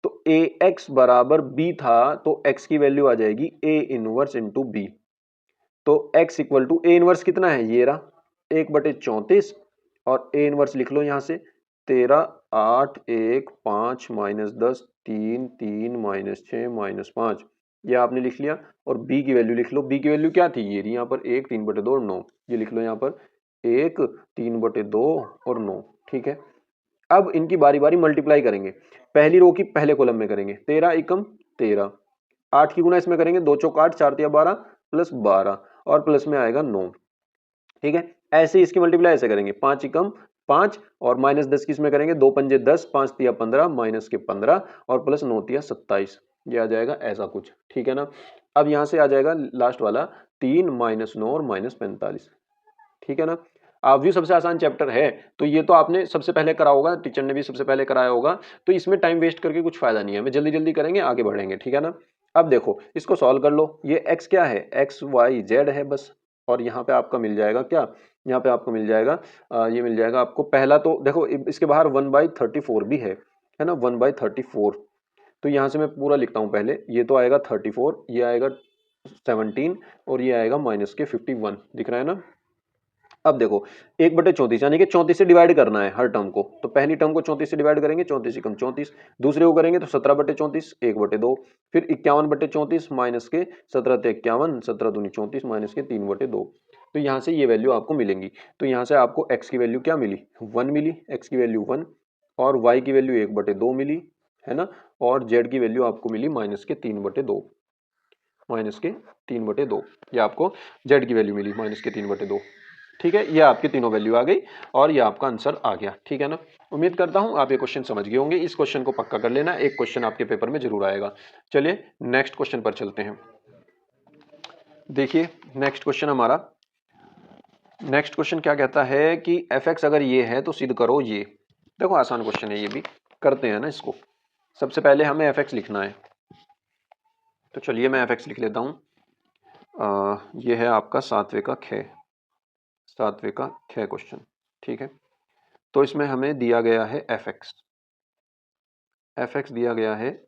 [SPEAKER 1] तो ए एक्स बराबर बी था, तो एक्स की वैल्यू आ जाएगी ए इनवर्स इंटू बी। तो x equal to A inverse कितना है, ये रहा 1/34 और ए इनवर्स लिख लो यहां से 13 8 1 5 -10 3 3 -6 -5, ये आपने लिख लिया। और b की वैल्यू लिख लो, b की वैल्यू क्या थी, ये रही यहाँ पर 1 3/2 और 9, ये लिख लो यहाँ पर 1 3/2 और 9, ठीक है। अब इनकी बारी बारी मल्टीप्लाई करेंगे। पहली रो की पहले कॉलम में करेंगे, 13 एकम 13, 8 की गुना इसमें करेंगे, 2 चौक 8 4 तिया 12 प्लस 12 और प्लस में आएगा 9, ठीक है। ऐसे इसकी मल्टीप्लाई ऐसे करेंगे, 5 एकम 5 और -10 की इसमें करेंगे, 2 पंजे 10 5 तिया 15 माइनस के 15 और प्लस 9 तिया 27, ये आ जाएगा ऐसा कुछ, ठीक है ना। अब यहां से आ जाएगा लास्ट वाला 3 -9 और -45, ठीक है ना। अवयव सबसे आसान चैप्टर है, तो ये तो आपने सबसे पहले करा होगा, टीचर ने भी सबसे पहले कराया होगा, तो इसमें टाइम वेस्ट करके कुछ फायदा नहीं है, हमें जल्दी जल्दी करेंगे, आगे बढ़ेंगे, ठीक है ना। अब देखो इसको सॉल्व कर लो, ये x क्या है, x y z है बस। और यहाँ पे आपका मिल जाएगा क्या, यहाँ पे आपको मिल जाएगा ये मिल जाएगा आपको। पहला तो देखो इसके बाहर 1/34 भी है ना, 1/34। तो यहाँ से मैं पूरा लिखता हूँ पहले, ये तो आएगा 34, ये आएगा 17 और ये आएगा -51, दिख रहा है ना। अब देखो 1/34 यानी कि 34 से डिवाइड करना है हर टर्म को, तो पहली टर्म को 34 से डिवाइड करेंगे, 34 एकम 34, दूसरे को करेंगे तो 17/34 1/2, फिर 51/34 माइनस के 17 ते 51 17 दूनी 34 माइनस के 3/2। तो यहाँ से ये वैल्यू आपको मिलेंगी। तो यहाँ से आपको x की वैल्यू क्या मिली, 1 मिली, x की वैल्यू 1, और y की वैल्यू 1/2 मिली, है ना, और z की वैल्यू आपको मिली -3/2, -3/2, ये आपको z की वैल्यू मिली -3/2, ठीक है। ये आपकी तीनों वैल्यू आ गई और ये आपका आंसर आ गया, ठीक है ना। उम्मीद करता हूं आप ये क्वेश्चन समझ गए होंगे, इस क्वेश्चन को पक्का कर लेना, एक क्वेश्चन आपके पेपर में जरूर आएगा। चलिए नेक्स्ट क्वेश्चन पर चलते हैं। देखिए नेक्स्ट क्वेश्चन हमारा, नेक्स्ट क्वेश्चन क्या कहता है कि f(x) अगर ये है तो सिद्ध करो ये। देखो आसान क्वेश्चन है, ये भी करते हैं ना इसको। सबसे पहले हमें f(x) लिखना है, तो चलिए मैं f(x) लिख लेता हूं। ये है आपका 7वें का ख क्वेश्चन, ठीक है। तो इसमें हमें दिया गया है f(x) दिया गया है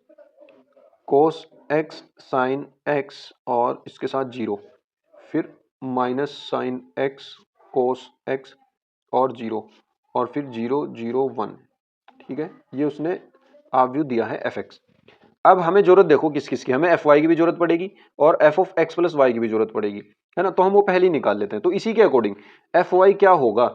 [SPEAKER 1] cos x sin x और इसके साथ 0, फिर minus sine x cos x और 0, और फिर 0 0 1, ठीक है। ये उसने अवयव दिया है f(x). अब हमें जरूरत देखो किस किस की, हमें fy की भी जरूरत पड़ेगी और f(x + y) की भी जरूरत पड़ेगी, है ना। तो हम वो पहले ही निकाल लेते हैं। तो इसी के अकॉर्डिंग fy क्या होगा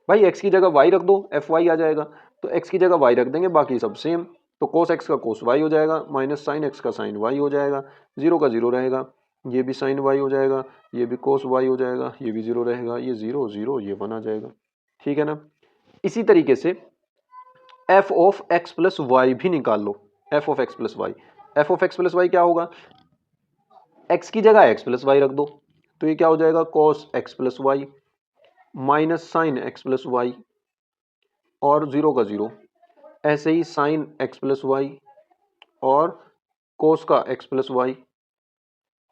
[SPEAKER 1] भाई, x की जगह y रख दो, fy आ जाएगा। तो x की जगह y रख देंगे, बाकी सब सेम। तो cos x का cos y हो जाएगा, माइनस साइन x का साइन y हो जाएगा, 0 का 0 रहेगा, ये भी साइन y हो जाएगा, ये भी cos y हो जाएगा, ये भी 0 रहेगा, ये 0 0 ये 1 आ जाएगा, ठीक है ना। इसी तरीके से f(x + y) भी निकाल लो, f(x + y). f(x + y) क्या होगा, x की जगह x + y रख दो, तो ये क्या हो जाएगा cos x + y minus sine x + y और 0 का 0, ऐसे ही साइन x + y और cos का x + y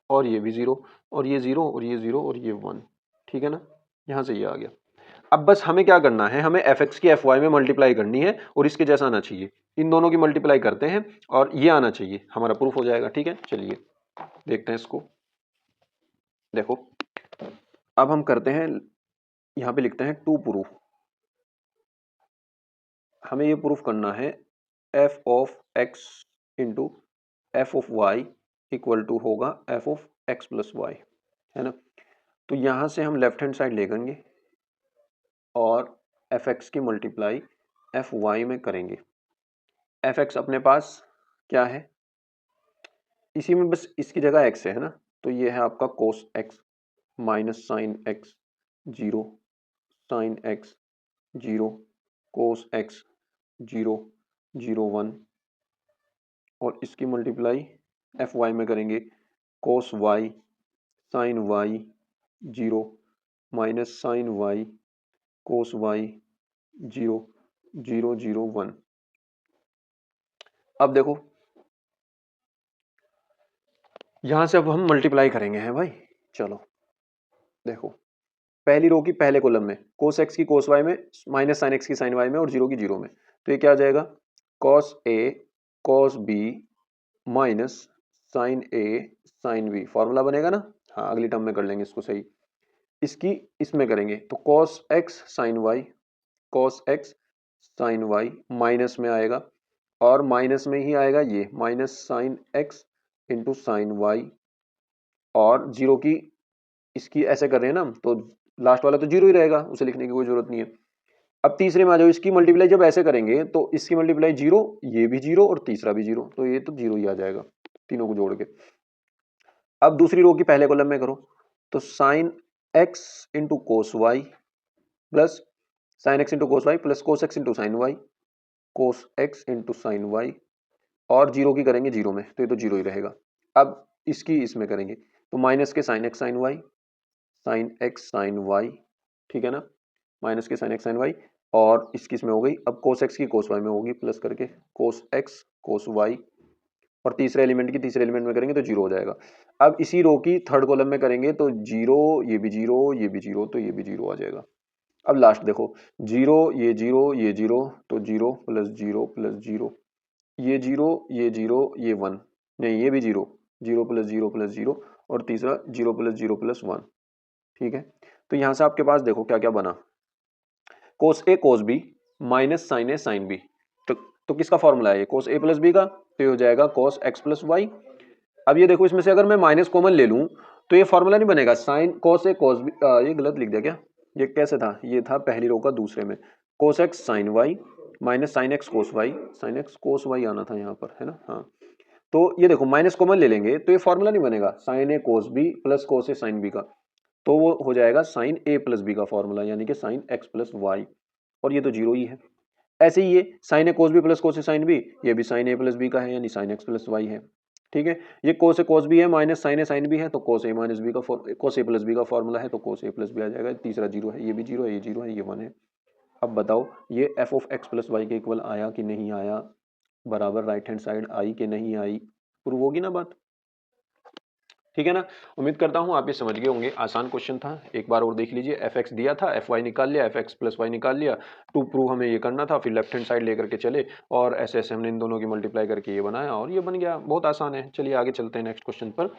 [SPEAKER 1] और ये भी 0 और ये 0 और ये 0 और ये 1, ठीक है ना। यहाँ से ये आ गया। अब बस हमें क्या करना है, हमें f(x) की fy में मल्टीप्लाई करनी है और इसके जैसा आना चाहिए। इन दोनों की मल्टीप्लाई करते हैं और ये आना चाहिए, हमारा प्रूफ हो जाएगा, ठीक है। चलिए देखते हैं इसको। देखो अब हम करते हैं, यहाँ पे लिखते हैं टू प्रूफ। हमें ये प्रूफ करना है F of X into F of Y equal to होगा F of X plus Y, है ना। तो यहाँ से हम लेफ्ट हैंड साइड लेंगे और एफ एक्स की मल्टीप्लाई एफ वाई में करेंगे। एफ एक्स अपने पास क्या है, इसी में बस इसकी जगह एक्स है ना, तो ये है आपका cos X minus sine X zero, sine X zero, cos X zero, zero one, और इसकी मल्टीप्लाई एफ वाई में करेंगे cos Y sine Y zero minus sine Y cos Y zero, zero zero one. अब देखो यहां से अब हम मल्टीप्लाई करेंगे हैं भाई। चलो देखो पहली रो की पहले कॉलम में कोस एक्स की कोस वाई में, माइनस साइन एक्स की साइन वाई में, और जीरो की जीरो में, तो ये क्या आ जाएगा cos A cos B minus sign A sine B, formula बनेगा ना। हाँ अगली टर्म में कर लेंगे इसको सही, इसकी इसमें करेंगे तो cos X sine Y, cos X sine Y minus में आएगा, और माइनस में ही आएगा ये minus sine X into sine Y, और जीरो की इसकी ऐसे कर रहे हैं ना तो लास्ट वाला तो जीरो ही रहेगा, उसे लिखने की कोई जरूरत नहीं है। अब तीसरे में आ जाओ, इसकी मल्टीप्लाई जब ऐसे करेंगे तो इसकी मल्टीप्लाई जीरो, ये भी जीरो और तीसरा भी जीरो, तो ये तो जीरो ही आ जाएगा तीनों को जोड़ के। अब दूसरी रो की पहले कॉलम में करो तो sine X into cos Y plus sine X into cos Y plus cos X into sine Y, cos X into sine Y, और जीरो की करेंगे जीरो में तो ये तो जीरो ही रहेगा। अब इसकी इसमें करेंगे तो माइनस के sine X sine Y, sine X sine Y, ठीक है ना, माइनस के साइन एक्स साइन वाई, और इसकी इसमें हो गई अब कोस एक्स की कोस वाई में होगी प्लस करके कोस एक्स कोस वाई, और तीसरे एलिमेंट की तीसरे एलिमेंट में करेंगे तो जीरो हो जाएगा। अब इसी रो की थर्ड कॉलम में करेंगे तो जीरो, ये भी जीरो, ये भी जीरो, तो ये भी जीरो आ जाएगा। अब लास्ट देखो जीरो, ये जीरो, ये जीरो, तो zero plus zero plus zero, ये जीरो, ये जीरो, ये वन, नहीं ये भी zero, zero plus zero plus zero, और तीसरा zero plus zero plus one, ठीक है। तो यहां से आपके पास देखो क्या क्या बना, कोस ए कोस बी माइनस साइन ए साइन बी, तो किसका फॉर्मूला है ये कोस ए प्लस बी का, तो ये हो जाएगा कोस एक्स प्लस वाई। अब ये देखो इसमें से अगर मैं माइनस कॉमन ले लूं तो ये फॉर्मूला नहीं बनेगा, साइन कोस ए कोस बी, ये गलत लिख दिया क्या, ये कैसे था, ये था पहली रो का दूसरे में cos x sine Y minus sine x cos Y, sine x cos y आना था यहाँ पर, है ना। हाँ तो ये देखो माइनस कॉमन ले लेंगे तो ये फॉर्मूला नहीं बनेगा साइन ए कोस बी प्लस कोस ए साइन बी का, तो वो हो जाएगा साइन ए प्लस बी का फॉर्मूला, यानी कि साइन एक्स प्लस वाई, और ये तो जीरो ही है। ऐसे ही ये साइन ए कोस बी प्लस कोस ए साइन बी, ये भी साइन ए प्लस बी का है यानी साइन एक्स प्लस वाई है, ठीक है। ये कोस ए कोस बी है माइनस साइन ए साइन बी है, तो कोस ए माइनस बी का कोस ए प्लस बी का फॉर्मूला है, तो कोस ए प्लस बी आ जाएगा। तीसरा जीरो है, ये भी जीरो है, ये जीरो है, ये वन है। अब बताओ ये F of X plus Y के इक्वल आया कि नहीं आया, बराबर राइट हैंड साइड आई कि नहीं आई, प्रूव होगी ना बात, ठीक है ना। उम्मीद करता हूं आप ये समझ गए होंगे, आसान क्वेश्चन था, एक बार और देख लीजिए। एफ एक्स दिया था, एफ वाई निकाल लिया, एफ एक्स प्लस वाई निकाल लिया, टू प्रूव हमें ये करना था, फिर लेफ्ट हैंड साइड लेकर के चले और ऐसे ऐसे हमने इन दोनों की मल्टीप्लाई करके ये बनाया और ये बन गया, बहुत आसान है। चलिए आगे चलते हैं नेक्स्ट क्वेश्चन पर।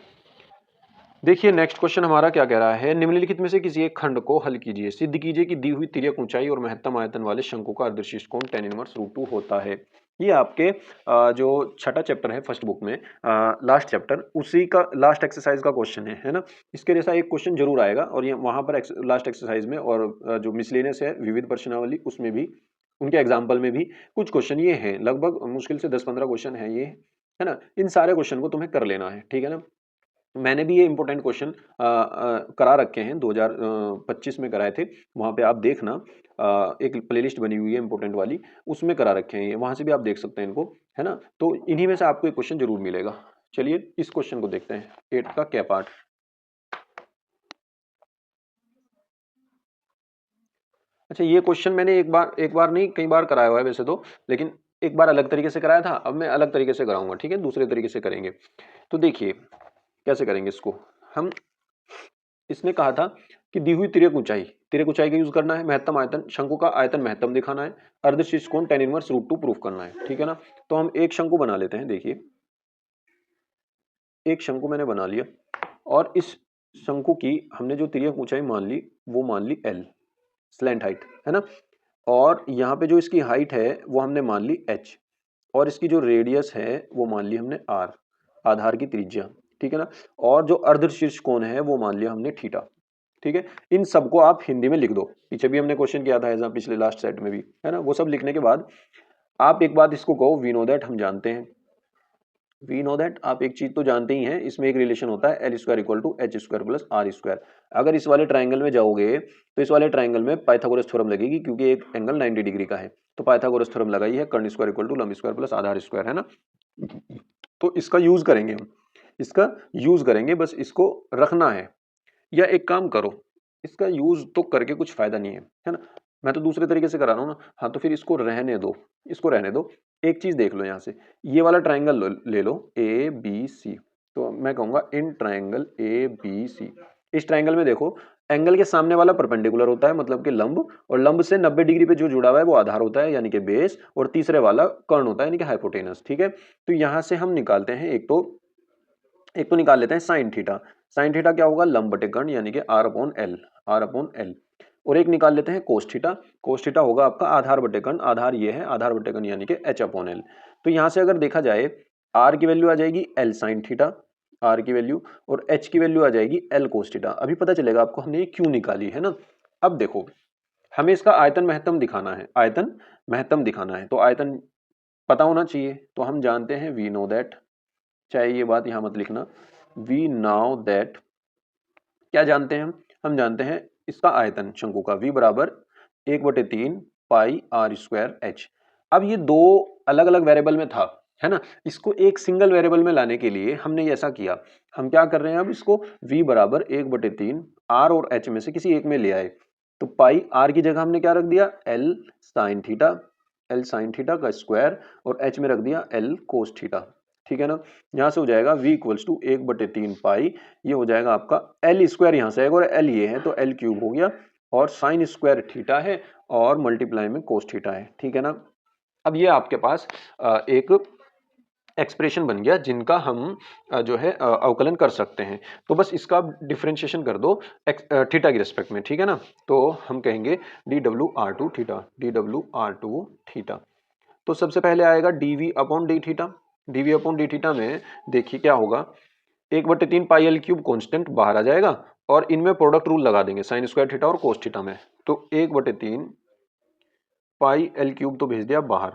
[SPEAKER 1] देखिए नेक्स्ट क्वेश्चन हमारा क्या कह रहा है, निम्नलिखित में से किसी एक खंड को हल कीजिए, सिद्ध कीजिए कि दी हुई तिर्यक ऊंचाई और महत्तम आयतन वाले शंकु का अर्धशीर्ष कोण tan इनवर्स √2 होता है। ये आपके जो छठा चैप्टर है फर्स्ट बुक में, लास्ट चैप्टर, उसी का लास्ट एक्सरसाइज का क्वेश्चन है ना। इसके जैसा एक क्वेश्चन जरूर आएगा, और ये वहां पर लास्ट एक्सरसाइज में और जो मिसलेनियस है विविध प्रश्नावली उसमें भी, उनके एग्जाम्पल में भी कुछ क्वेश्चन ये हैं, लगभग मुश्किल से 10-15 क्वेश्चन है ये, है ना। इन सारे क्वेश्चन को तुम्हें कर लेना है, ठीक है ना। मैंने भी ये इंपॉर्टेंट क्वेश्चन करा रखे हैं, 2025 में कराए थे, वहाँ पे आप देखना, एक प्लेलिस्ट बनी हुई है इंपॉर्टेंट वाली, उसमें करा रखे हैं ये, वहाँ से भी आप देख सकते हैं इनको, है ना। तो इन्हीं में से आपको एक क्वेश्चन जरूर मिलेगा। चलिए इस क्वेश्चन को देखते हैं, 8 का क्या पार्ट। अच्छा ये क्वेश्चन मैंने एक बार नहीं कई बार कराया हुआ है वैसे तो, लेकिन एक बार अलग तरीके से कराया था, अब मैं अलग तरीके से कराऊंगा, ठीक है, दूसरे तरीके से करेंगे। तो देखिए कैसे करेंगे इसको हम, इसने कहा था कि दी हुई तिर्यक ऊंचाई का यूज करना है, महत्तम आयतन, शंकु का आयतन महत्तम दिखाना है, अर्धशीर्ष कोण tan इनवर्स √2 प्रूफ करना है, ठीक है ना। तो हम एक शंकु बना लेते हैं, देखिए एक शंकु मैंने बना लिया, और इस शंकु की हमने जो तिर्यक ऊंचाई मान ली वो मान ली l, स्लैंट हाइट है ना, और यहाँ पे जो इसकी हाइट है वो हमने मान ली h, और इसकी जो रेडियस है वो मान ली हमने r, आधार की त्रिज्या, ठीक है ना, और जो अर्धशीर्ष कोण है वो मान लिया हमने थीटा। ठीक है, इन सबको आप हिंदी में लिख दो, पीछे भी हमने क्वेश्चन किया था ऐसा पिछले लास्ट सेट में भी, है ना। वो सब लिखने के बाद आप एक बात इसको कहो, वी नो दैट, हम जानते हैं, वी नो दैट, आप एक चीज तो जानते ही हैं, इसमें एक रिलेशन होता है L square equal to H square plus R square. अगर इस वाले ट्राइंगल में जाओगे तो इस वाले ट्राइंगल में पाइथागोरस थ्योरम लगेगी, क्योंकि एक एंगल 90 डिग्री का है, तो पाइथागोरस थ्योरम लगाई है, कर्ण स्क्वायर इक्वल टू लंब स्क्वायर प्लस आधार स्क्वायर, है ना। तो इसका यूज करेंगे हम, इसका यूज करेंगे, बस इसको रखना है। या एक काम करो, इसका यूज तो करके कुछ फायदा नहीं है ना, मैं तो दूसरे तरीके से करा रहा हूँ ना। हाँ तो फिर इसको रहने दो, इसको रहने दो। एक चीज देख लो यहाँ से, ये वाला ट्राइंगल ले लो ए बी सी, तो मैं कहूंगा in triangle A B C, इस ट्राइंगल में देखो एंगल के सामने वाला परपेंडिकुलर होता है, मतलब कि लंब, और लंब से 90 डिग्री पे जो जुड़ा हुआ है वो आधार होता है यानी कि बेस, और तीसरे वाला कर्ण होता है यानी कि हाइपोटेनस। ठीक है, तो यहां से हम निकालते हैं एक तो निकाल लेते हैं साइन थीटा। साइन थीटा क्या होगा, लंब बटे कर्ण यानी कि R upon L, R upon L. और एक निकाल लेते हैं कोस थीटा, कोस थीटा होगा आपका आधार बटे कर्ण, आधार ये है, आधार बटे कर्ण यानी कि एच अपॉन एल। तो यहां से अगर देखा जाए आर की वैल्यू आ जाएगी एल साइन थीटा, आर की वैल्यू, और एच की वैल्यू आ जाएगी एल कोस थीटा। अभी पता चलेगा आपको हमने ये क्यों निकाली है ना। अब देखो, हमें इसका आयतन महत्तम दिखाना है, आयतन महत्तम दिखाना है, तो आयतन पता होना चाहिए। तो हम जानते हैं वी नो दैट, चाहे ये बात यहां मत लिखना, वी नाउ दैट, क्या जानते हैं हम जानते हैं इसका आयतन शंकु का, v बराबर 1/3 पाई आर स्क्वायर एच। अब ये दो अलग अलग वेरिएबल में था, है ना, इसको एक सिंगल वेरिएबल में लाने के लिए हमने ऐसा किया, हम क्या कर रहे हैं अब इसको v बराबर 1/3 r और h में से किसी एक में ले आए, तो पाई r की जगह हमने क्या रख दिया l sine theta, l sine theta का स्क्वायर, और h में रख दिया l कोस थीटा। ठीक है ना, यहां से हो जाएगा v इक्वल्स टू 1/3 पाई, ये हो जाएगा आपका एल स्क्वायर, यहाँ से आएगा, और एल ये है तो एल क्यूब हो गया, और साइन स्क्वायर थीटा है, और मल्टीप्लाई में कोस थीटा है। ठीक है ना, अब ये आपके पास एक एक्सप्रेशन बन गया जिनका हम जो है अवकलन कर सकते हैं। तो बस इसका डिफरेंशिएशन कर दो थीटा की रिस्पेक्ट में, ठीक है ना। तो हम कहेंगे D W R to theta, D W R to theta. तो सबसे पहले आएगा DV upon D theta, DV upon D theta में देखिए क्या होगा, 1/3 पाई एल क्यूब कॉन्स्टेंट बाहर आ जाएगा, और इनमें प्रोडक्ट रूल लगा देंगे साइन स्क्वायर थीटा और कोस थीटा में, तो 1/3 पाई एल क्यूब तो भेज दिया बाहर।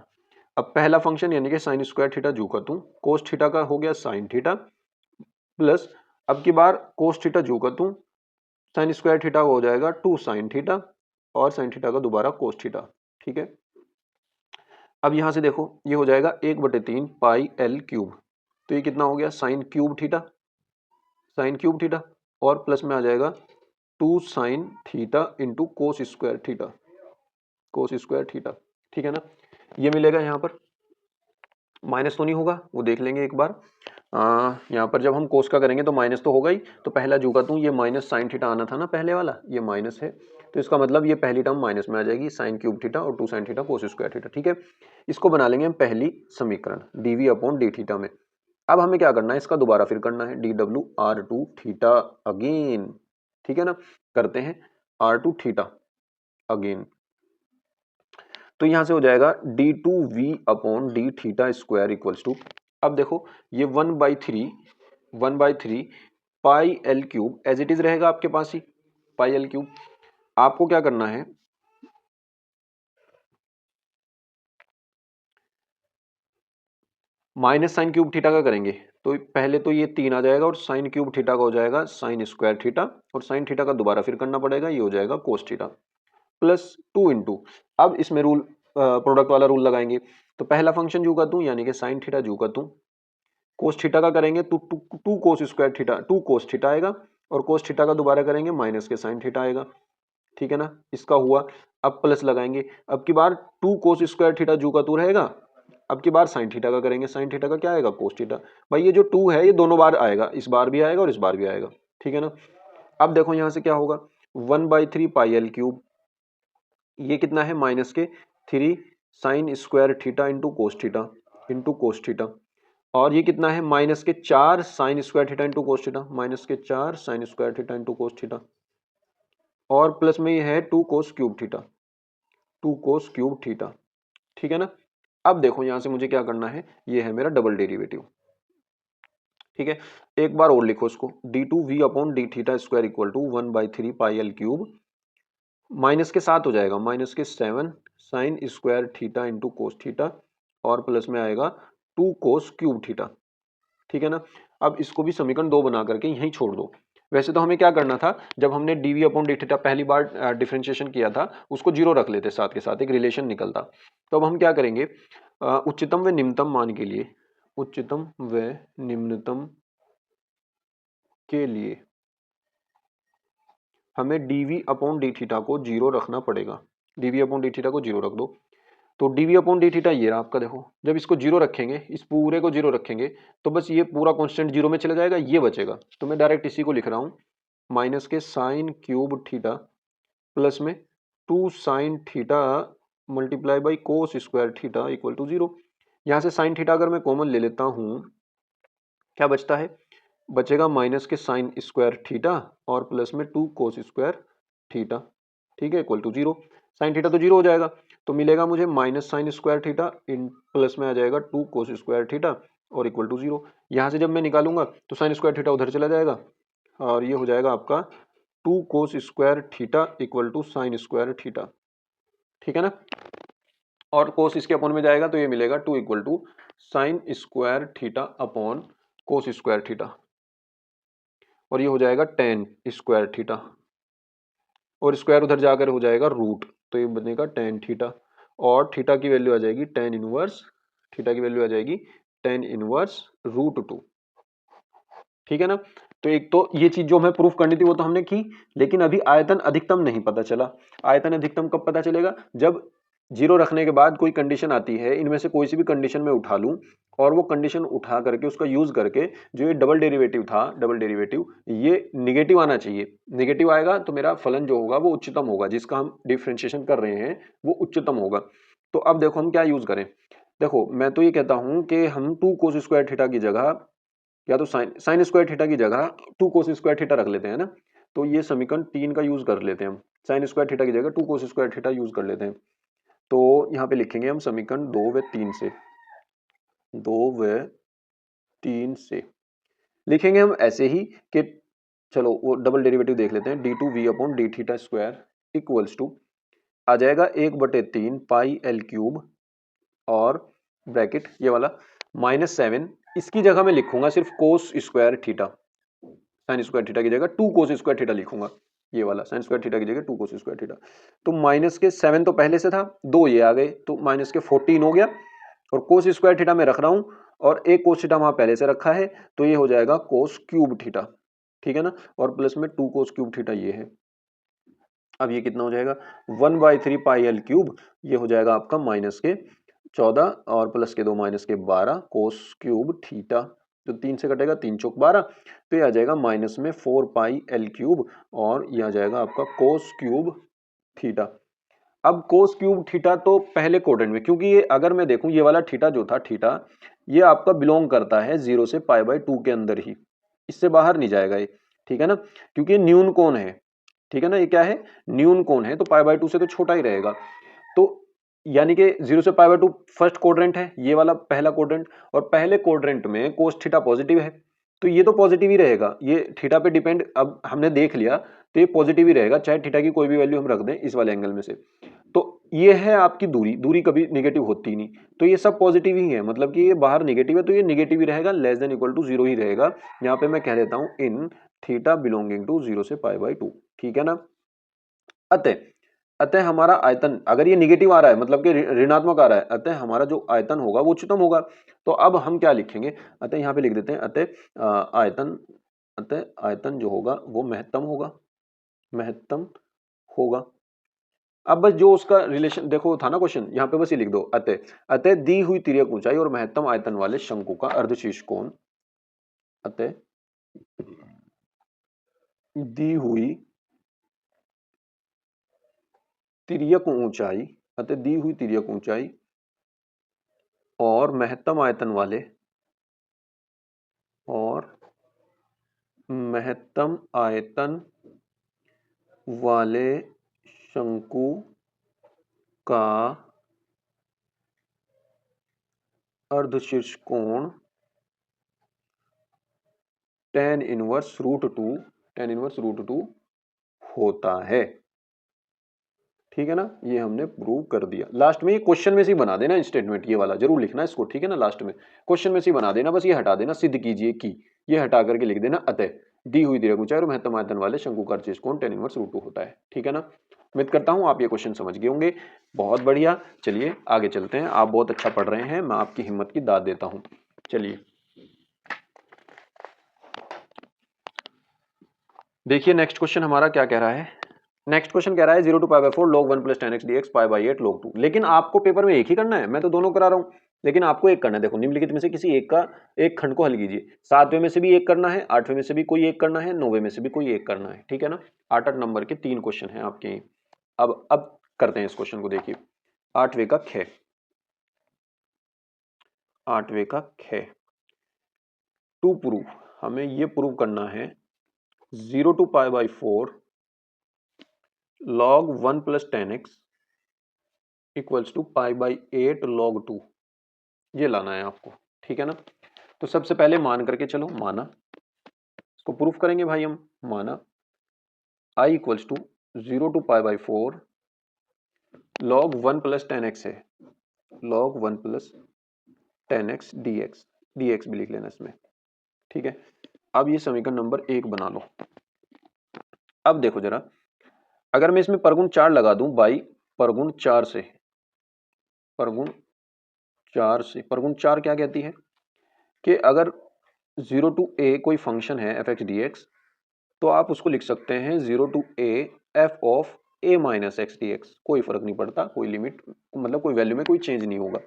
[SPEAKER 1] अब पहला फंक्शन यानी कि साइन स्क्वायर थीटा जू का तू, कोस थीटा का हो गया साइन थीटा, प्लस अब की बार कोस थीटा जू का तू, साइन स्क्वायर थीटा हो जाएगा 2 साइन थीटा, और साइन थीटा का दोबारा कोस थीटा। ठीक है, अब यहां से देखो ये हो जाएगा 1/3 पाई एल क्यूब, तो ये कितना हो गया sine cube theta, sine cube theta, और प्लस में आ जाएगा 2 साइन थीटा इंटू कोस स्क्वायर थीटा, कोस स्क्वायर थीटा। ठीक है ना, ये मिलेगा यहाँ पर, माइनस तो नहीं होगा वो देख लेंगे एक बार। यहाँ पर जब हम कोस का करेंगे तो माइनस तो होगा ही, तो पहला जो का तू ये माइनस साइन थीटा आना था ना पहले वाला, ये माइनस है, तो इसका मतलब ये पहली टर्म माइनस में आ जाएगी, साइन क्यूब थीटा और 2 sine theta cos square theta. ठीक है, इसको बना लेंगे हम पहली समीकरण डीवी अपॉन डी थीटा में। अब हमें क्या करना है, इसका दोबारा फिर करना है D W R to theta again. ठीक है ना, करते हैं आर टू थीटा अगेन, तो यहां से हो जाएगा D two V upon D theta square equals to, अब देखो ये 1/3 pi L cube as it is रहेगा आपके पास ही, पाई एल क्यूब। आपको क्या करना है, माइनस साइन क्यूब थीटा का करेंगे, तो पहले तो ये 3 आ जाएगा, और साइन क्यूब थीटा का हो जाएगा साइन स्क्वायर थीटा, और साइन थीटा का दोबारा फिर करना पड़ेगा, ये हो जाएगा कोस थीटा, प्लस 2 इंटू, अब इसमें रूल प्रोडक्ट वाला रूल लगाएंगे, तो पहला फंक्शन जू का तू यानी कि साइन थीटा जू का तू, कोस थीटा का करेंगे तो two cos square theta, 2 cos theta आएगा, और कोस थीटा का दोबारा करेंगे माइनस के साइन थीटा आएगा। ठीक है ना, इसका हुआ, अब प्लस लगाएंगे, अब की बार 2 कोस स्क्वायर थीटा जू का तू रहेगा, अब की बार साइन थीटा का करेंगे, साइन थीटा का क्या आएगा कोस थीटा। भाई ये जो 2 है ये दोनों बार आएगा, इस बार भी आएगा और इस बार भी आएगा। ठीक है ना, अब देखो यहां से क्या होगा, 1/3 पाई एल क्यूब, ये कितना है माइनस के 3 sign square theta into cos theta, into cos theta, और ये कितना है, -4 sine square theta into cos theta, -4 sine square theta into cos theta, और प्लस में ये है 2 cos cube theta, 2 cos cube theta. ठीक है ना। अब देखो यहां से मुझे क्या करना है, ये है मेरा डबल डेरिवेटिव। ठीक है, एक बार और लिखो इसको, d2v upon D theta square equal to 1/3 pi L cube, minus के साथ हो जाएगा -7 sine square theta into cos theta, और प्लस में आएगा 2 कोस क्यूब थीटा। ठीक है ना। अब इसको भी समीकरण 2 बना करके यहीं छोड़ दो। वैसे तो हमें क्या करना था, जब हमने dv अपॉन डी थीटा पहली बार डिफरेंशिएशन किया था, उसको जीरो रख लेते साथ के साथ, एक रिलेशन निकलता। तो अब हम क्या करेंगे, उच्चतम व निम्नतम मान के लिए, उच्चतम व निम्नतम के लिए हमें dv अपॉन डी थीटा को जीरो रखना पड़ेगा। dv अपॉन डी थीटा को जीरो रख दो, तो dv अपॉन डी थीटा ये रहा आपका। देखो जब इसको जीरो रखेंगे, इस पूरे को जीरो रखेंगे, तो बस ये पूरा कांस्टेंट जीरो में चला जाएगा, ये बचेगा। तो मैं डायरेक्ट इसी को लिख रहा हूँ, माइनस के साइन क्यूब थीटा प्लस में 2 sine theta multiply by cos square theta equal to zero. यहाँ से साइन थीटा अगर मैं कॉमन ले लेता हूँ, क्या बचता है, बचेगा माइनस के साइन स्क्वायर थीटा और प्लस में 2 कोस स्क्वायर थीटा। ठीक है, equal to zero. Sine theta तो जीरो हो जाएगा, तो मिलेगा मुझे माइनस साइन स्क्वायर थीटा इन प्लस में आ जाएगा 2 कोस स्क्वायर थीटा और इक्वल टू जीरो। यहाँ से जब मैं निकालूंगा तो साइन स्क्वायर थीटा उधर चला जाएगा, और ये हो जाएगा आपका 2 cos square theta equal to sine square theta. ठीक है ना। और कोस इसके अपॉन में जाएगा, तो ये मिलेगा 2 equal to sine square theta upon cos square theta, और ये हो जाएगा टेन स्क्वायर थीटा, और स्क्वायर उधर जाकर हो जाएगा रूट, तो ये बनेगा टेन थीटा, और थीटा की वैल्यू आ जाएगी टेन इनवर्स, थीटा की वैल्यू आ जाएगी टेन इनवर्स √2। ठीक है ना। तो एक तो ये चीज जो हमें प्रूफ करनी थी वो तो हमने की, लेकिन अभी आयतन अधिकतम नहीं पता चला। आयतन अधिकतम कब पता चलेगा, जब जीरो रखने के बाद कोई कंडीशन आती है, इनमें से कोई सी भी कंडीशन में उठा लूं, और वो कंडीशन उठा करके उसका यूज करके जो ये डबल डेरिवेटिव था, डबल डेरिवेटिव ये निगेटिव आना चाहिए। निगेटिव आएगा तो मेरा फलन जो होगा वो उच्चतम होगा, जिसका हम डिफ्रेंशिएशन कर रहे हैं वो उच्चतम होगा। तो अब देखो हम क्या यूज करें। देखो मैं तो ये कहता हूं कि हम 2 कोस स्क्वायर थीटा की जगह, या तो साइन साइन स्क्वायर थीटा की जगह 2 कोस स्क्वायर थीटा रख लेते हैं ना। तो ये समीकरण 3 का यूज कर लेते हैं हम, साइन स्क्वायर थीटा की जगह 2 कोस स्क्वायर थीटा यूज कर लेते हैं। तो यहाँ पे लिखेंगे हम समीकरण 2 व 3 से, 2 व 3 से लिखेंगे हम ऐसे ही कि, चलो वो डबल डेरिवेटिव देख लेते हैं, d2v upon D theta square equals to आ जाएगा 1/3 पाई एल क्यूब, और ब्रैकेट ये वाला -7, इसकी जगह मैं लिखूंगा सिर्फ cos square theta, sine square theta की जगह 2 कोस स्क्वायर थीटा लिखूंगा, ये वाला साइन स्क्वायर थीटा की जगह 2 कोस स्क्वायर थीटा। तो माइनस के 7 तो पहले से था, 2 ये आ गए, तो माइनस के 14 हो गया, और कोस स्क्वायर थीटा में रख रहा हूं, और एक कोस थीटा वहां पहले से रखा है, तो ये हो जाएगा कोस क्यूब थीटा। ठीक है ना, और प्लस में 2 कोस क्यूब थीटा ये है। अब ये कितना हो जाएगा, 1/3 पाई एल क्यूब, ये हो जाएगा आपका माइनस के 14 और प्लस के 2 माइनस के 12 कोस क्यूब थीटा, तो 3 से कटेगा 3 चौक 12, तो ये आ जाएगा माइनस में 4 पाई एल क्यूब, और ये आ जाएगा आपका कोस क्यूब थीटा। अब कोस क्यूब थीटा तो पहले क्वाड्रेंट में, क्योंकि ये अगर मैं देखूं ये वाला थीटा जो था, थीटा ये आपका बिलोंग करता है 0 से π/2 के अंदर ही, इससे बाहर नहीं जाएगा ये। ठीक है ना, क्योंकि ये न्यून कोण है। ठीक है ना, ये क्या है, न्यून कोण है, तो π/2 से तो छोटा ही रहेगा। तो यानी कि 0 से π/2 फर्स्ट क्वाड्रेंट है, ये वाला पहला क्वाड्रेंट, और पहले क्वाड्रेंट में कोस थीटा पॉजिटिव है, तो ये तो पॉजिटिव ही रहेगा, ये थीटा पे डिपेंड अब हमने देख लिया, तो ये पॉजिटिव ही रहेगा, चाहे थीटा की कोई भी वैल्यू हम रख दें इस वाले एंगल में से। तो ये है आपकी दूरी, दूरी कभी नेगेटिव होती नहीं, तो ये सब पॉजिटिव ही है, मतलब कि ये बाहर नेगेटिव है, तो ये नेगेटिव ही रहेगा, लेस देन इक्वल टू 0 ही रहेगा। यहाँ पे मैं कह देता हूं इन थीटा बिलोंगिंग टू 0 से π/2। ठीक है ना। अतः अतः हमारा आयतन अगर ये निगेटिव आ रहा है, मतलब कि ऋणात्मक आ रहा है, अतः हमारा जो आयतन होगा वो उच्चतम होगा। तो अब हम क्या लिखेंगे, अतः यहाँ पे लिख देते हैं अतः आयतन जो होगा वो महत्तम होगा, महत्तम होगा। अब बस जो उसका रिलेशन देखो था ना क्वेश्चन, यहाँ पे बस ये लिख दो, अतः अतः दी हुई तिर्यक ऊंचाई और महत्तम आयतन वाले शंकु का अर्धशीर्ष कोण, अतः दी हुई तिर्यक ऊंचाई, अतः दी हुई तिर्यक ऊंचाई और महत्तम आयतन वाले और महत्तम आयतन वाले शंकु का अर्धशीर्ष कोण tan इनवर्स रूट टू होता है। ठीक है ना, ये हमने प्रूव कर दिया। लास्ट में ये क्वेश्चन में से ही बना देना स्टेटमेंट, ये वाला जरूर लिखना इसको, ठीक है ना। लास्ट में क्वेश्चन में से ही बना देना, बस ये हटा देना, सिद्ध कीजिए कि, ये हटा करके लिख देना अतः दी हुई दीर्घ ऊंचाई और महत्तम आयतन वाले शंकु का अर्धशीर्ष कोण tan इनवर्स रूट टू होता है। ठीक है ना, उम्मीद करता हूं आप ये क्वेश्चन समझ गए होंगे। बहुत बढ़िया, चलिए आगे चलते हैं। आप बहुत अच्छा पढ़ रहे हैं, मैं आपकी हिम्मत की दाद देता हूं। चलिए देखिए नेक्स्ट क्वेश्चन हमारा क्या कह रहा है। नेक्स्ट क्वेश्चन कह रहा है 0 to π/4 log 1 + tan x dx π/8 log 2। लेकिन आपको पेपर में एक ही करना है, मैं तो दोनों करा रहा हूं, लेकिन आपको एक करना है। देखो निम्नलिखित में से किसी एक खंड को हल कीजिए। 7वें में से भी एक करना है, 8वें में से भी कोई एक करना है, 9वें में से भी कोई एक करना है। ठीक है ना, 8-8 नंबर के 3 क्वेश्चन हैं आपके। अब करते हैं इस क्वेश्चन को। देखिए 8वें का ख, 8वें का ख, टू प्रूव, हमें ये प्रूव करना है 0 to π/4 log 1 + tan x equals to π/8 log 2, ये लाना है आपको। ठीक है ना, तो सबसे पहले मान करके चलो, माना, इसको प्रूफ करेंगे भाई हम। माना I equals to 0 to π/4 log 1 + tan x है, log 1 + tan x dx, dx भी लिख लेना इसमें। ठीक है, अब ये समीकरण नंबर 1 बना लो। अब देखो जरा, अगर मैं इसमें परगुण 4 लगा दूं बाई परगुण 4 से, परगुण 4 क्या कहती है कि अगर 0 to a कोई फंक्शन है f(x) dx, तो आप उसको लिख सकते हैं 0 to a f of a - x dx। कोई फर्क नहीं पड़ता, कोई लिमिट, मतलब कोई वैल्यू में कोई चेंज नहीं होगा।